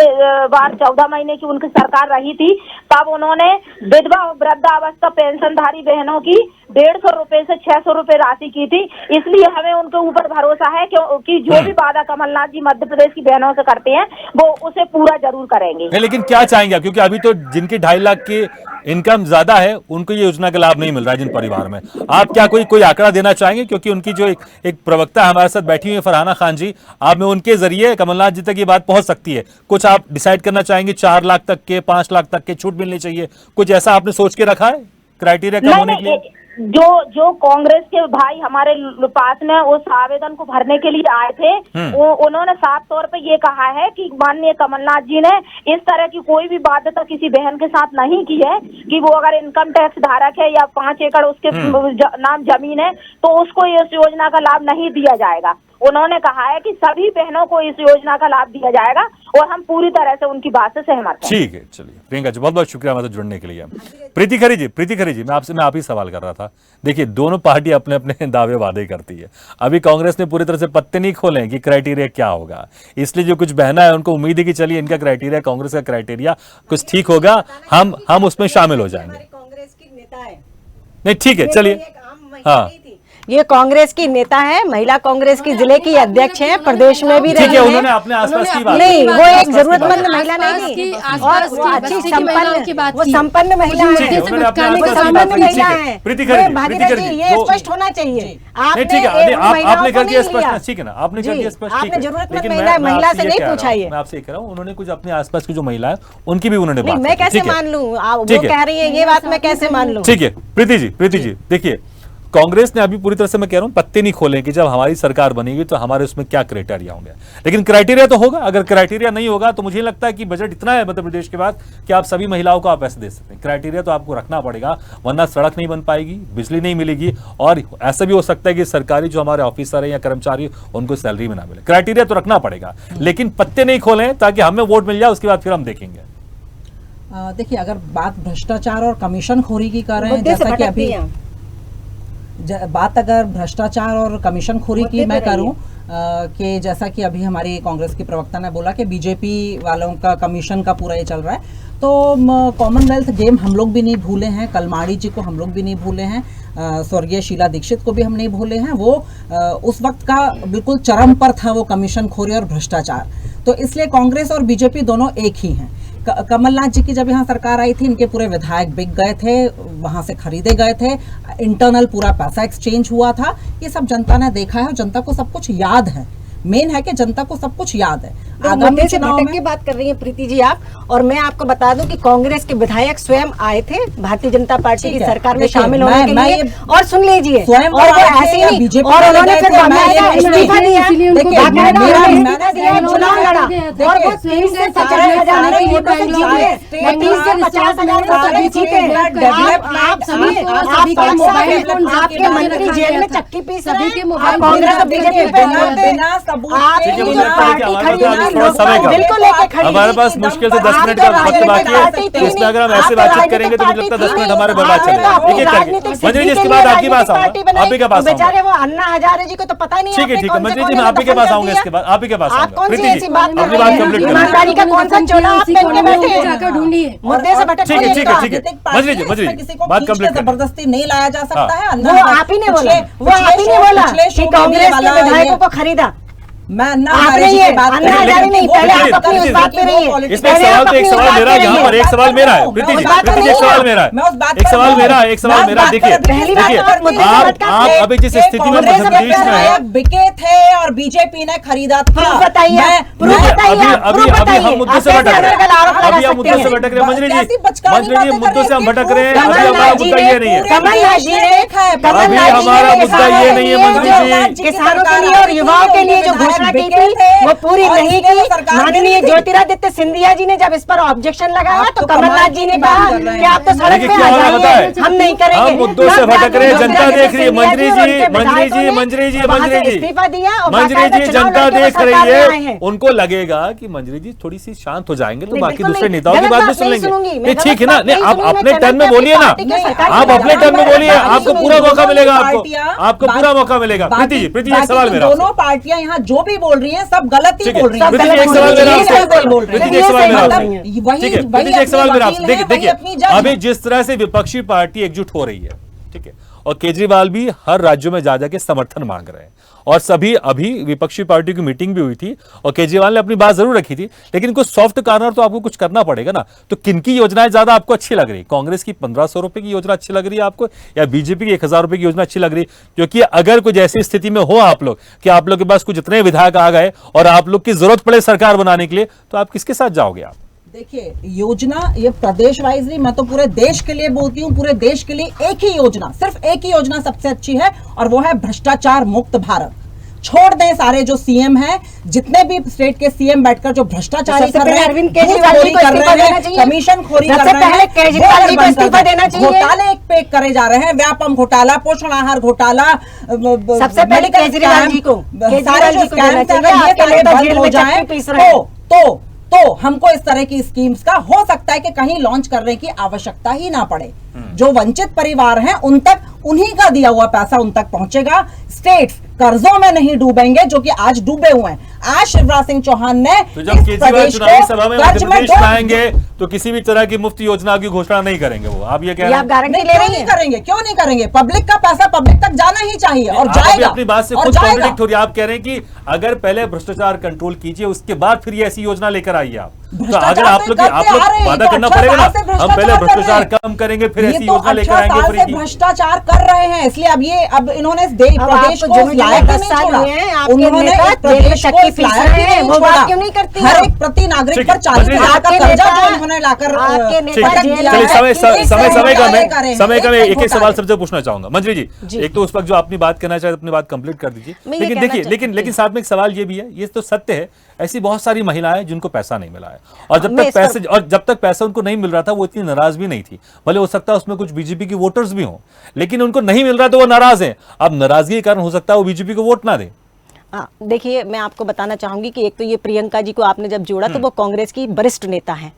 [SPEAKER 5] बार 14 महीने की उनकी सरकार रही थी, तब उन्होंने विधवा और वृद्धावस्था पेंशनधारी बहनों की 150 रुपए से 600 रुपए राशि की थी। इसलिए हमें उनके ऊपर भरोसा है क्योंकि जो भी वादा कमलनाथ जी मध्य प्रदेश की बहनों से करते हैं वो उसे पूरा जरूर करेंगे।
[SPEAKER 1] लेकिन क्या चाहेंगे आप? क्योंकि अभी तो जिनकी 2.5 लाख की इनकम ज्यादा है उनको ये योजना का लाभ नहीं मिल रहा है, जिन परिवार में। आप क्या कोई आंकड़ा देना चाहेंगे? क्योंकि उनकी जो एक प्रवक्ता हमारे साथ बैठी हुई है फरहाना खान जी, आप में उनके जरिए कमलनाथ जी तक ये बात पहुंच सकती है। कुछ आप डिसाइड करना चाहेंगे? 4 लाख तक के, 5 लाख तक के छूट मिलनी चाहिए, कुछ ऐसा आपने सोच के रखा है क्राइटेरिया कम होने के लिए?
[SPEAKER 5] जो कांग्रेस के भाई हमारे पास में उस आवेदन को भरने के लिए आए थे, उन्होंने साफ तौर पे ये कहा है कि माननीय कमलनाथ जी ने इस तरह की कोई भी बाध्यता किसी बहन के साथ नहीं की है कि वो अगर इनकम टैक्स धारक है या 5 एकड़ उसके नाम जमीन है तो उसको इस योजना का लाभ नहीं दिया जाएगा। उन्होंने कहा है कि सभी बहनों को इस योजना का लाभ दिया जाएगा और हम पूरी तरह से उनकी बात से सहमत हैं।
[SPEAKER 1] ठीक है, चलिए प्रियंका जी बहुत बहुत शुक्रिया हमारे साथ जुड़ने के लिए। प्रीति खरी जी मैं आप ही सवाल कर रहा था। देखिए दोनों पार्टी अपने अपने दावे वादे करती है। अभी कांग्रेस ने पूरी तरह से पत्ते नहीं खोले कि क्राइटेरिया क्या होगा, इसलिए जो कुछ बहना है उनको उम्मीद है कि चलिए इनका क्राइटेरिया, कांग्रेस का क्राइटेरिया कुछ ठीक होगा, हम उसमें शामिल हो जाएंगे।
[SPEAKER 2] कांग्रेस की नेता है,
[SPEAKER 1] नहीं ठीक है, चलिए हाँ
[SPEAKER 2] ये कांग्रेस की नेता है, महिला कांग्रेस की जिले की अध्यक्ष है, प्रदेश में भी रही
[SPEAKER 1] ठीक है,
[SPEAKER 2] है।
[SPEAKER 1] उन्होंने अपने आसपास की बात
[SPEAKER 2] नहीं, वो एक
[SPEAKER 1] आसपास की
[SPEAKER 2] जरूरतमंद
[SPEAKER 1] बात।
[SPEAKER 2] महिला नहीं थी
[SPEAKER 3] आसपास
[SPEAKER 2] और
[SPEAKER 3] की,
[SPEAKER 2] वो अच्छी
[SPEAKER 3] बस्ती की महिलाओं की बात
[SPEAKER 2] वो
[SPEAKER 3] की।
[SPEAKER 2] संपन्न महिला
[SPEAKER 3] मुझे
[SPEAKER 1] ठीक
[SPEAKER 2] है,
[SPEAKER 1] है,
[SPEAKER 3] से
[SPEAKER 1] उन्होंने अपने
[SPEAKER 3] भटकाने
[SPEAKER 2] वो
[SPEAKER 3] का
[SPEAKER 1] आसपास की
[SPEAKER 3] सामना
[SPEAKER 1] बात
[SPEAKER 2] संपन्न
[SPEAKER 1] की।
[SPEAKER 2] महिला
[SPEAKER 1] ठीक है,
[SPEAKER 2] है।
[SPEAKER 1] प्रीति खरी जी,
[SPEAKER 2] भागीरथी
[SPEAKER 1] प्रीति खरी जी,
[SPEAKER 2] ये
[SPEAKER 1] वो-
[SPEAKER 2] स्पष्ट होना चाहिए।
[SPEAKER 1] नहीं ठीक है, आपने कर दिया स्पष्ट, ठीक है ना, आपने कर दिया स्पष्ट, ठीक
[SPEAKER 2] आपने
[SPEAKER 1] है।
[SPEAKER 2] जरूरतमंद
[SPEAKER 1] लेकिन
[SPEAKER 2] महिला
[SPEAKER 1] आपसे
[SPEAKER 2] से
[SPEAKER 1] ये
[SPEAKER 2] नहीं
[SPEAKER 1] कह रहा
[SPEAKER 2] पूछा
[SPEAKER 1] हूं,
[SPEAKER 2] ये।
[SPEAKER 1] मैं आपसे ये कह रहा हूं, उन्होंने कुछ अपने आसपास की जो महिला है उनकी भी उन्होंने बात
[SPEAKER 2] मैं
[SPEAKER 1] की,
[SPEAKER 2] कैसे
[SPEAKER 1] ठीक है।
[SPEAKER 2] मान लूं? वो
[SPEAKER 1] ठीक है।
[SPEAKER 2] कह रही है ये बात मैं कैसे मान लूं?
[SPEAKER 1] ठीक है प्रीति जी देखिए कांग्रेस ने अभी पूरी तरह से मैं कह रहा हूं पत्ते नहीं खोले कि जब हमारी सरकार बनेगी तो हमारे उसमें क्या क्राइटेरिया होंगे, लेकिन क्राइटेरिया तो होगा। अगर क्राइटेरिया नहीं होगा तो मुझे लगता है कि बजट इतना है मध्य प्रदेश के बाद कि आप सभी महिलाओं को आप पैसे दे सकते हैं। क्राइटेरिया तो आपको रखना पड़ेगा, वरना सड़क नहीं बन पाएगी, बिजली नहीं मिलेगी और ऐसा भी हो सकता है कि सरकारी जो हमारे ऑफिसर है या कर्मचारी उनको सैलरी में ना मिले। क्राइटेरिया तो रखना पड़ेगा, लेकिन पत्ते नहीं खोलें ताकि हमें वोट मिल जाए, उसके बाद फिर हम देखेंगे।
[SPEAKER 4] देखिए अगर बात भ्रष्टाचार और कमीशनखोरी की कर रहे हैं,
[SPEAKER 2] मुद्दे से
[SPEAKER 4] जैसा कि
[SPEAKER 2] भटकती
[SPEAKER 4] अभी
[SPEAKER 2] हैं।
[SPEAKER 4] बात अगर भ्रष्टाचार और कमीशनखोरी की मैं करूं कि जैसा कि अभी हमारी कांग्रेस की प्रवक्ता ने बोला कि बीजेपी वालों का कमीशन का पूरा ये चल रहा है, तो कॉमनवेल्थ गेम हम लोग भी नहीं भूले हैं, कलमाड़ी जी को हम लोग भी नहीं भूले हैं, स्वर्गीय शीला दीक्षित को भी हम नहीं भूले हैं। वो उस वक्त का बिल्कुल चरम पर था वो कमीशनखोरी और भ्रष्टाचार। तो इसलिए कांग्रेस और बीजेपी दोनों एक ही हैं। कमलनाथ जी की जब यहाँ सरकार आई थी, इनके पूरे विधायक बिक गए थे, वहां से खरीदे गए थे, इंटरनल पूरा पैसा एक्सचेंज हुआ था। ये सब जनता ने देखा है और जनता को सब कुछ याद है। मेन है कि जनता को सब कुछ याद है।
[SPEAKER 2] आगामी चुनाव में की बात कर रही हैं प्रीति जी आप, और मैं आपको बता दूं कि कांग्रेस के विधायक स्वयं आए थे भारतीय जनता पार्टी की सरकार में शामिल होने के लिए, और सुन लीजिए, और वो ऐसे ही नहीं, और उन्होंने फिर बाकायदा इस्तीफा दिया, चुनाव लड़ा और वो 30 से 50,000 वोटों से जीते, 30 से 50,000 वोटों से जीते। आप सभी के मोबाइल फोन, आपके मंत्री जेल में चक्की पीस रहे हैं, कांग्रेस और बीजेपी पे
[SPEAKER 1] हमारे पास मुश्किल से 10 मिनट का वक्त बाकी है, इसमें अगर हम ऐसे बातचीत करेंगे तो मुझे लगता है 10 मिनट हमारे बर्बाद चलेगा। एक एक करके मंत्री जी इसके बाद आपके पास आऊंगा, आप ही के पास
[SPEAKER 2] बेचारे वो अन्ना हजारे जी को तो पता नहीं।
[SPEAKER 1] ठीक है मंत्री जी मैं आप ही के पास आऊंगा, इसके बाद आप ही के पास आऊंगा। प्रीति जी
[SPEAKER 2] अपनी बात
[SPEAKER 1] कंप्लीट
[SPEAKER 2] ईमानदारी का कौन सा चोला आप पहन के बैठे हैं?
[SPEAKER 3] जाकर ढूंढिए।
[SPEAKER 2] मुद्दे से भटक
[SPEAKER 1] ठीक है मंत्री जी
[SPEAKER 4] किसी को
[SPEAKER 1] बात कंप्लीट
[SPEAKER 4] जबरदस्ती नहीं लाया जा सकता है।
[SPEAKER 2] वो आप ही ने बोला, वो आप ही ने बोला कि कांग्रेस के विधायकों को खरीदा।
[SPEAKER 4] मैं अन्ना
[SPEAKER 2] आपने ये अन्ना हजारे नहीं, पहले आप अपनी उस बात पे रहिए।
[SPEAKER 1] इसमें एक सवाल तो एक सवाल मेरा है यहाँ पर, एक सवाल मेरा है प्रीति जी, एक सवाल मेरा है, एक सवाल मेरा देखिए आप अभी जिस स्थिति में मध्य प्रदेश में है,
[SPEAKER 4] बिके थे और बीजेपी ने खरीदा था।
[SPEAKER 2] बताइए
[SPEAKER 1] अभी हम मुद्दे से भटक रहे हैं, अभी हम मुद्दे से भटक रहे हैं मंत्री जी मुद्दों से हम भटक रहे हैं। अभी हमारा मुद्दा ये नहीं है, अभी हमारा मुद्दा ये नहीं है मंत्री जी।
[SPEAKER 2] किसानों के लिए और युवाओं के लिए जो घोषणा की थी वो पूरी नहीं की। माननीय ज्योतिरादित्य सिंधिया जी ने जब इस पर ऑब्जेक्शन लगाया तो कमलनाथ जी ने कहा कि आप तो सड़क पे आ जाइए, हम नहीं करेंगे।
[SPEAKER 1] हम मुद्दों से भटक रहे हैं, जनता देख रही है मंत्री जी
[SPEAKER 2] इस्तीफा दिया और
[SPEAKER 1] मंत्री जी जनता देख रही है, उनको लगेगा कि मंत्री जी थोड़ी सी शांत हो जाएंगे तो बाकी दूसरे नेताओं की बात भी सुन लेंगे। ठीक है ना, नहीं आप अपने टर्न में बोलिए ना, आप अपने टर्न में बोलिए, आपको पूरा मौका मिलेगा, आपको पूरा मौका मिलेगा। प्रीति जी एक सवाल मेरा,
[SPEAKER 4] दोनों पार्टियां यहाँ जो भी बोल रही हैं सब गलत ही बोल रही हैं।
[SPEAKER 1] प्रीति जी एक सवाल मेरा आपसे, देखिए अभी जिस तरह से विपक्षी पार्टी एकजुट हो रही है, ठीक है, और केजरीवाल भी हर राज्यों में जा जाके समर्थन मांग रहे हैं, और सभी अभी विपक्षी पार्टी की मीटिंग भी हुई थी और केजरीवाल ने अपनी बात जरूर रखी थी, लेकिन कुछ सॉफ्ट कॉर्नर तो आपको कुछ करना पड़ेगा ना। तो किनकी योजनाएं ज्यादा आपको अच्छी लग रही? कांग्रेस की 1500 रुपए की योजना अच्छी लग रही है आपको, या बीजेपी की 1000 रुपए की योजना अच्छी लग रही? क्योंकि अगर कुछ ऐसी स्थिति में हो आप लोग कि आप लोग के पास कुछ इतने विधायक आ गए और आप लोग की जरूरत पड़े सरकार बनाने के लिए, तो आप किसके साथ जाओगे? आप
[SPEAKER 4] देखिए, योजना ये प्रदेश वाइज नहीं, मैं तो पूरे देश के लिए बोलती हूँ। पूरे देश के लिए एक ही योजना, सिर्फ एक ही योजना सबसे अच्छी है, और वो है भ्रष्टाचार मुक्त भारत। छोड़ दें सारे जो सीएम हैं, जितने भी स्टेट के सीएम बैठकर जो भ्रष्टाचारी कर रहे हैं,
[SPEAKER 2] अरविंद केजरीवाल जी को इस्तीफा देना चाहिए,
[SPEAKER 4] कमीशन खोरी कर रहे हैं,
[SPEAKER 2] केजरीवाल जी को इस्तीफा देना चाहिए।
[SPEAKER 4] घोटाले एक पे एक करे जा रहे हैं, व्यापम घोटाला, पोषण आहार घोटाला,
[SPEAKER 2] सबसे पहले केजरीवाल जी को देना चाहिए।
[SPEAKER 4] हो जाए तो हमको इस तरह की स्कीम्स का हो सकता है कि कहीं लॉन्च करने की आवश्यकता ही ना पड़े। जो वंचित परिवार हैं उन तक उन्हीं का दिया हुआ पैसा उन तक पहुंचेगा। स्टेट्स कर्जों में नहीं डूबेंगे जो कि आज डूबे हुए हैं। आज शिवराज सिंह चौहान ने
[SPEAKER 1] तो जब केजरीवाल चुनावी सभा में मध्य प्रदेश में आएंगे तो किसी भी तरह की मुफ्त योजना की घोषणा नहीं करेंगे वो, आप ये कह रहे हैं?
[SPEAKER 2] गारंटी ले रही हैं?
[SPEAKER 4] करेंगे, क्यों नहीं करेंगे? पब्लिक का पैसा पब्लिक तक जाना ही चाहिए और जाएगा।
[SPEAKER 1] अपनी बात से खुद कॉन्ट्रडिक्ट हो रही है। आप कह रहे हैं कि अगर पहले भ्रष्टाचार कंट्रोल कीजिए उसके बाद फिर ये ऐसी योजना लेकर आइए आप। तो अगर आप लोग वादा करना पड़ेगा ना, हम पहले भ्रष्टाचार कम करेंगे फिर ऐसी योजना लेकर आएंगे फ्री की।
[SPEAKER 4] भ्रष्टाचार कर रहे हैं, इसलिए अब इन्होंने प्रदेश को लायक नहीं छोड़ा। उन्होंने प्रदेश को लायक नहीं छोड़ा। हर एक प्रति नागरिक पर 40,000 का कर्जा जो उन्होंने लाकर
[SPEAKER 1] समय का मैं एक सवाल सबसे पूछना चाहूंगा। मंजरी जी, एक तो उस वक्त जो अपनी बात करना चाहे अपनी बात कंप्लीट कर दीजिए, लेकिन देखिए लेकिन साथ में एक सवाल ये भी है, ये तो सत्य है, ऐसी बहुत सारी महिलाएं जिनको पैसा नहीं मिला है, और जब तक पैसा उनको नहीं मिल रहा था वो इतनी नाराज भी नहीं थी। भले हो सकता है उसमें कुछ बीजेपी के वोटर्स भी हों, लेकिन उनको नहीं मिल रहा तो वो नाराज हैं। अब नाराजगी के कारण हो सकता है वो बीजेपी को वोट ना दें।
[SPEAKER 2] देखिए, मैं आपको बताना चाहूंगी कि एक तो ये प्रियंका जी को आपने जब जोड़ा तो वो कांग्रेस की वरिष्ठ नेता हैं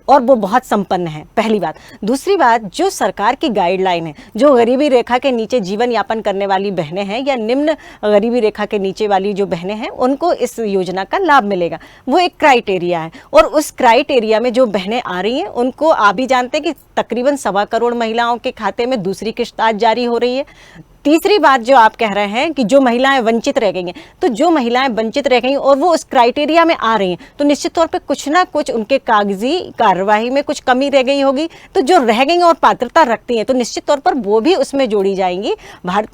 [SPEAKER 2] और वो बहुत संपन्न है, पहली बात। दूसरी बात, जो सरकार की गाइडलाइन है, जो गरीबी रेखा के नीचे जीवन यापन करने वाली बहनें हैं या निम्न गरीबी रेखा के नीचे वाली जो बहनें हैं उनको इस योजना का लाभ मिलेगा, वो एक क्राइटेरिया है। और उस क्राइटेरिया में जो बहनें आ रही हैं उनको आप भी जानते हैं कि तकरीबन 1.25 करोड़ महिलाओं के खाते में दूसरी किश्त आज जारी हो रही है। तीसरी बात जो आप कह रहे हैं कि जो महिलाएं वंचित रह गई हैं, तो जो महिलाएं वंचित रह गई और वो उस क्राइटेरिया में आ रही हैं तो निश्चित तौर पे कुछ ना कुछ उनके कागजी कार्यवाही में कुछ कमी रह गई होगी। तो जो रह गई और पात्रता रखती हैं तो निश्चित तौर पर वो भी उसमें जोड़ी जाएंगी। भारत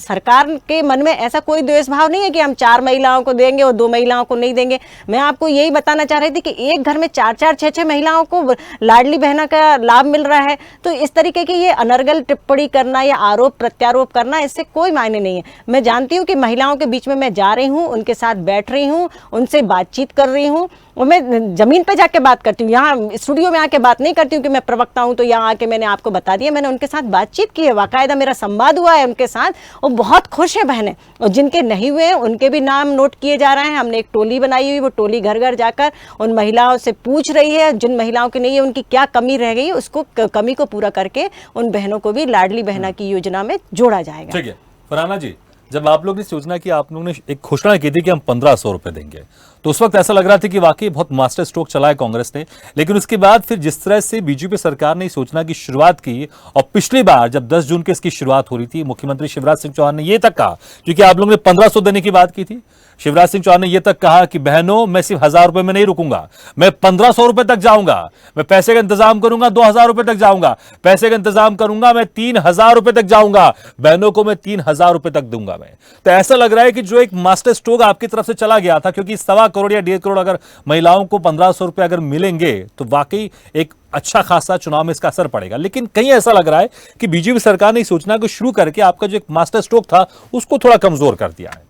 [SPEAKER 2] सरकार के मन में ऐसा कोई द्वेष भाव नहीं है कि हम 4 महिलाओं को देंगे और 2 महिलाओं को नहीं देंगे। मैं आपको यही बताना चाह रही थी कि एक घर में 4-4, 6-6 महिलाओं को लाडली बहना का लाभ मिल रहा है। तो इस तरीके की ये अनर्गल टिप्पणी करना या आरोप प्रत्यारोप करना, इससे कोई मायने नहीं है। मैं जानती हूँ कि महिलाओं के बीच में मैं जा रही हूँ, उनके साथ बैठ रही हूँ, उनसे बातचीत कर रही हूँ और मैं जमीन पे जाके बात करती हूँ, यहाँ स्टूडियो में आके बात नहीं करती हूँ कि मैं प्रवक्ता हूँ तो यहाँ आके मैंने आपको बता दिया। मैंने उनके साथ बातचीत की है, बाकायदा मेरा संवाद हुआ है उनके साथ और बहुत खुश है बहनें। और जिनके नहीं हुए हैं उनके भी नाम नोट किए जा रहे हैं। हमने एक टोली बनाई हुई, वो टोली घर घर जाकर उन महिलाओं से पूछ रही है जिन महिलाओं की नहीं है उनकी क्या कमी रह गई है, उसको कमी को पूरा करके उन बहनों को भी लाडली बहना की योजना में जोड़ा जाएगा।
[SPEAKER 1] ठीक है फरहाना जी, जब आप लोग ने योजना की, आप लोगों ने एक घोषणा की थी कि हम 1500 रुपए देंगे, तो उस वक्त ऐसा लग रहा था कि वाकई बहुत मास्टर स्ट्रोक चला है कांग्रेस ने। लेकिन उसके बाद फिर जिस तरह से बीजेपी सरकार ने इस योजना की शुरुआत की, और पिछली बार जब 10 जून को इसकी शुरुआत हो रही थी, मुख्यमंत्री शिवराज सिंह चौहान ने यह तक कहा, क्योंकि आप लोगों ने 1500 देने की बात की थी, शिवराज सिंह चौहान ने यह तक कहा कि बहनों मैं सिर्फ 1000 रुपए में नहीं रुकूंगा, मैं 1500 रुपए तक जाऊंगा, मैं पैसे का इंतजाम करूंगा, 2000 रुपए तक जाऊंगा, पैसे का इंतजाम करूंगा, मैं 3000 रुपए तक जाऊंगा, बहनों को मैं 3000 रुपए तक दूंगा मैं। तो ऐसा लग रहा है कि जो एक मास्टर स्ट्रोक आपकी तरफ से चला गया था, क्योंकि 1.25 करोड़ या 1.5 करोड़ अगर महिलाओं को 1500 रुपए अगर मिलेंगे तो वाकई एक अच्छा खासा चुनाव में इसका असर पड़ेगा। लेकिन कहीं ऐसा लग रहा है कि बीजेपी सरकार ने इस योजना को शुरू करके आपका जो एक मास्टर स्ट्रोक था उसको थोड़ा कमजोर कर दिया है।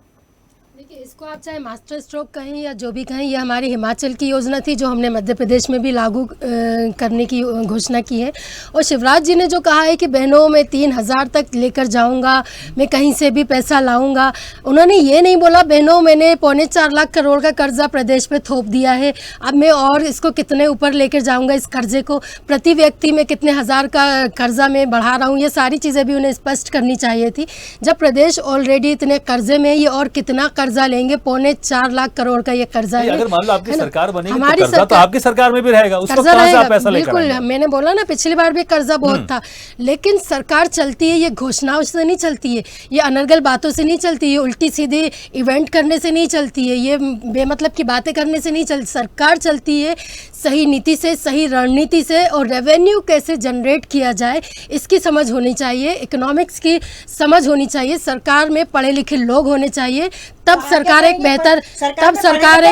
[SPEAKER 3] इसको आप चाहे मास्टर स्ट्रोक कहें या जो भी कहें, ये हमारी हिमाचल की योजना थी जो हमने मध्य प्रदेश में भी लागू करने की घोषणा की है। और शिवराज जी ने जो कहा है कि बहनों मैं 3000 तक लेकर जाऊंगा, मैं कहीं से भी पैसा लाऊंगा, उन्होंने ये नहीं बोला बहनों मैंने 4.25 लाख करोड़ का कर्जा प्रदेश पे थोप दिया है, अब मैं और इसको कितने ऊपर लेकर जाऊंगा, इस कर्जे को प्रति व्यक्ति में कितने हज़ार का कर्जा मैं बढ़ा रहा हूँ, ये सारी चीज़ें भी उन्हें स्पष्ट करनी चाहिए थी। जब प्रदेश ऑलरेडी इतने कर्जे में, ये और कितना कर्जा लेंगे, 4.25 लाख करोड़ का ये कर्जा है।
[SPEAKER 1] अगर मान लो आपकी सरकार बनेगी
[SPEAKER 3] हमारी
[SPEAKER 1] तो कर्जा तो आपकी सरकार में भी रहेगा, उसको कहां से आप पैसा लेकर आएंगे?
[SPEAKER 3] बिल्कुल, मैंने बोला ना पिछली बार भी कर्जा बहुत था, लेकिन सरकार चलती है ये घोषणाओं से नहीं चलती है, ये अनर्गल बातों से नहीं चलती है, उल्टी सीधी इवेंट करने से नहीं चलती है, ये बेमतलब की बातें करने से नहीं चलती। सरकार चलती है सही नीति से, सही रणनीति से, और रेवेन्यू कैसे जनरेट किया जाए इसकी समझ होनी चाहिए, इकोनॉमिक्स की समझ होनी चाहिए, सरकार में पढ़े लिखे लोग होने चाहिए, तब सरकार एक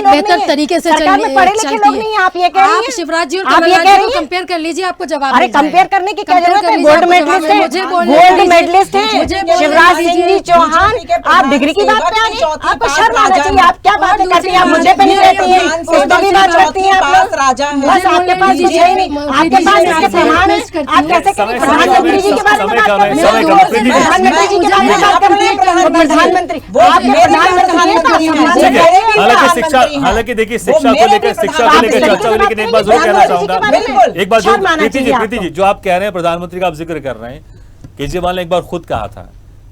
[SPEAKER 3] बेहतर तरीके से चलती है। आप शिवराज जी और कमलनाथ जी को कंपेयर कर लीजिए, आपको जवाब
[SPEAKER 2] अरे कंपेयर करने की क्या जरूरत है? गोल्ड मेडलिस्ट है शिवराज सिंह जी चौहान। आप डिग्री की बात पे आ गए, आपको शर्म आना चाहिए। आप क्या बातें करती हैं? आप मुद्दे पे नहीं रहती हैं, इस पे भी बात करती हैं आप लोग। बस आपके पास कुछ है ही नहीं, आपके पास इसके प्रमाण है। आप कैसे प्रधानमंत्री जी के बारे में बात करते हैं? प्रधानमंत्री जी के बारे में बात करते हैं, प्रधानमंत्री
[SPEAKER 1] हालांकि देखिए शिक्षा को लेकर चर्चा हुई, लेकिन एक बात जरूर कहना चाहूंगा, एक बात जरूर प्रीति जी जो आप कह रहे हैं प्रधानमंत्री का आप जिक्र कर रहे हैं, केजरीवाल ने एक बार खुद कहा था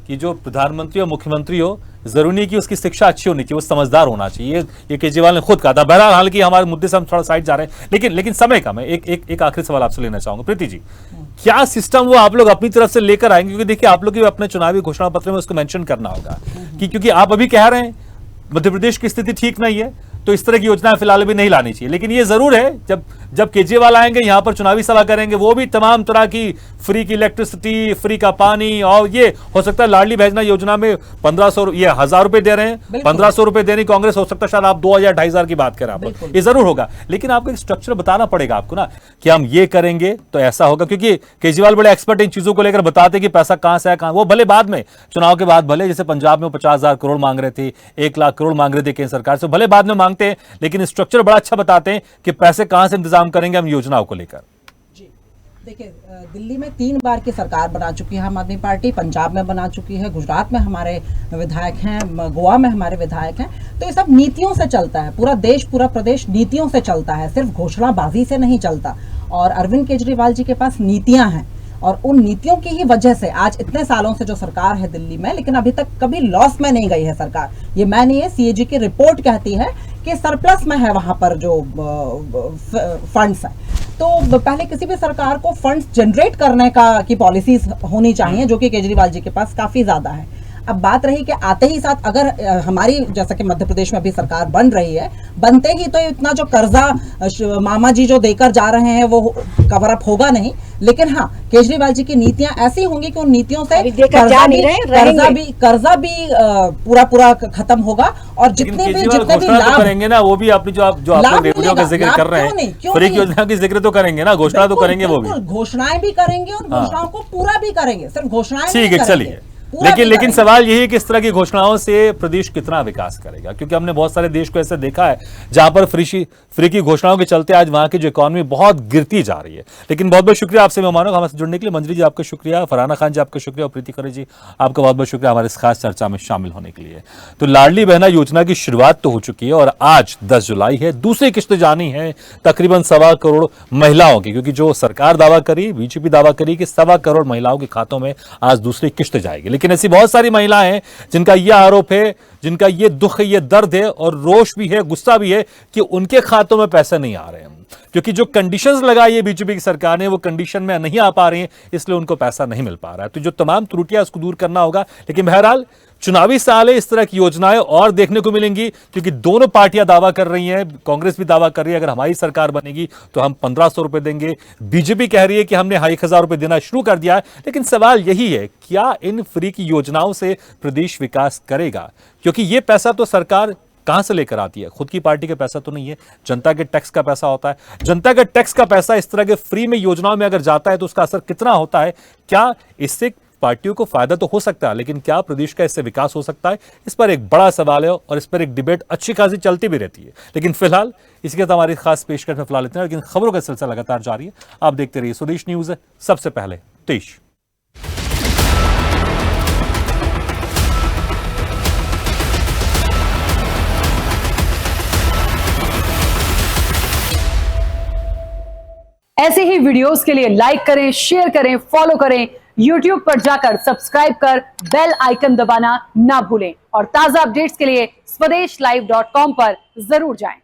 [SPEAKER 1] कि जो प्रधानमंत्री और मुख्यमंत्री हो जरूरी नहीं कि उसकी शिक्षा अच्छी होनी चाहिए, वो समझदार होना चाहिए। ये केजरीवाल ने खुद कहा था। बहरहाल हालांकि हमारे मुद्दे से हम थोड़ा साइड जा रहे हैं, लेकिन समय कम है। एक आखिरी सवाल आपसे लेना चाहूंगा प्रीति जी, क्या सिस्टम वो आप लोग अपनी तरफ से लेकर आएंगे? क्योंकि देखिए आप लोग भी अपने चुनावी घोषणा पत्र में उसको मेंशन करना होगा कि क्योंकि आप अभी कह रहे हैं मध्य प्रदेश की स्थिति ठीक नहीं है, तो इस तरह की योजनाएं फिलहाल भी नहीं लानी चाहिए। लेकिन ये जरूर है जब केजरीवाल आएंगे यहाँ पर चुनावी सभा करेंगे, वो भी तमाम तरह की फ्री की इलेक्ट्रिसिटी, फ्री का पानी, और ये हो सकता है लाडली बहना योजना में 1500 ये 1000 रुपए दे रहे हैं, 1500 रुपए देनी कांग्रेस, हो सकता है शायद आप 2000 2500 की बात करें आप, ये जरूर होगा। लेकिन आपको एक स्ट्रक्चर बताना पड़ेगा आपको ना कि हम ये करेंगे तो ऐसा होगा, क्योंकि केजरीवाल बड़े एक्सपर्ट इन चीजों को लेकर बताते कि पैसा कहां से है, कहां वो भले बाद में चुनाव के बाद भले, जैसे पंजाब में 50,000 करोड़ मांग रहे थे, 1 लाख करोड़ मांग रहे थे केंद्र सरकार से, भले बाद में मांगते हैं, लेकिन स्ट्रक्चर बड़ा अच्छा बताते हैं कि पैसे कहां से इंतजाम करेंगे हम योजनाओं को लेकर।
[SPEAKER 4] जी देखिए, दिल्ली में 3 बार की सरकार बना चुकी है आम आदमी पार्टी, पंजाब में बना चुकी है, गुजरात में हमारे विधायक हैं, गोवा में हमारे विधायक हैं। तो ये सब नीतियों से चलता है, पूरा देश पूरा प्रदेश नीतियों से चलता है, सिर्फ घोषणाबाजी से नहीं चलता। और अरविंद केजरीवाल जी के पास नीतियां हैं, और उन नीतियों की ही वजह से आज इतने सालों से जो सरकार है दिल्ली में, लेकिन अभी तक कभी लॉस में नहीं गई है सरकार। ये मैं नहीं है, सीएजी की रिपोर्ट कहती है कि सरप्लस में है वहां पर जो फंड्स हैं। तो पहले किसी भी सरकार को फंड्स जनरेट करने की पॉलिसीज होनी चाहिए, जो कि केजरीवाल जी के पास काफी ज्यादा है। अब बात रही कि आते ही साथ अगर हमारी जैसा कि मध्य प्रदेश में अभी सरकार बन रही है, बनते ही तो इतना जो कर्जा मामा जी जो देकर जा रहे हैं वो कवर अप होगा नहीं। लेकिन हाँ, केजरीवाल जी की नीतियां ऐसी होंगी कि उन नीतियों से कर्जा भी पूरा खत्म होगा। और जितने भी लाभ
[SPEAKER 1] करेंगे ना, वो भी अपनी जो आप रेवन्यू का जिक्र कर रहे हैं, फ्री की योजना की जिक्र तो करेंगे ना, घोषणा तो करेंगे, वो भी
[SPEAKER 4] घोषणाएं भी करेंगे और घोषणाओं को पूरा भी करेंगे, सिर्फ घोषणाएं
[SPEAKER 1] ठीक है। चलिए, लेकिन सवाल यही है कि इस तरह की घोषणाओं से प्रदेश कितना विकास करेगा, क्योंकि हमने बहुत सारे देश को ऐसे देखा है जहां पर फ्री की घोषणाओं के चलते आज वहां की जो इकोनॉमी बहुत गिरती जा रही है। लेकिन बहुत बहुत शुक्रिया आपसे मेहमानों हमारे जुड़ने के लिए। मंजरी जी आपका शुक्रिया, फरहाना खान जी आपका शुक्रिया, और प्रीति खरे जी आपका बहुत बहुत शुक्रिया हमारे इस खास चर्चा में शामिल होने के लिए। तो लाडली बहना योजना की शुरुआत तो हो चुकी है और आज 10 जुलाई है, दूसरी किस्त जानी है तकरीबन 1.25 करोड़ महिलाओं की, क्योंकि जो सरकार दावा करी, बीजेपी दावा करी कि 1.25 करोड़ महिलाओं के खातों में आज दूसरी किस्त जाएगी। लेकिन ऐसी बहुत सारी महिलाएं हैं जिनका यह आरोप है, जिनका ये दुख है, ये दर्द है और रोष भी है, गुस्सा भी है कि उनके खातों में पैसे नहीं आ रहे हैं, क्योंकि जो कंडीशंस लगाई है बीजेपी की सरकार ने वो कंडीशन में नहीं आ पा रही हैं, इसलिए उनको पैसा नहीं मिल पा रहा है। तो जो तमाम त्रुटियां उसको दूर करना होगा। लेकिन बहरहाल चुनावी साल है, इस तरह की योजनाएं और देखने को मिलेंगी, क्योंकि दोनों पार्टियां दावा कर रही हैं, कांग्रेस भी दावा कर रही है अगर हमारी सरकार बनेगी तो हम 1500 रुपए देंगे, बीजेपी कह रही है कि हमने 1000 रुपए देना शुरू कर दिया है। लेकिन सवाल यही है, क्या इन फ्री की योजनाओं से प्रदेश विकास करेगा? क्योंकि यह पैसा तो सरकार कहां से लेकर आती है, खुद की पार्टी का पैसा तो नहीं है, जनता के टैक्स का पैसा होता है। जनता के टैक्स का पैसा इस तरह के फ्री में योजनाओं में अगर जाता है तो उसका असर कितना होता है? क्या इससे पार्टियों को फायदा तो हो सकता है, लेकिन क्या प्रदेश का इससे विकास हो सकता है? इस पर एक बड़ा सवाल है और इस पर एक डिबेट अच्छी खासी चलती भी रहती है। लेकिन फिलहाल इसके साथ हमारी खास पेशकश में फिलहाल इतना, लेकिन खबरों का सिलसिला लगातार जारी है। आप देखते रहिए स्वदेश न्यूज, सबसे पहले देश।
[SPEAKER 6] ऐसे ही वीडियोस के लिए लाइक करें, शेयर करें, फॉलो करें, YouTube पर जाकर सब्सक्राइब कर बेल आइकन दबाना ना भूलें और ताजा अपडेट्स के लिए swedeshlive.com पर जरूर जाएं।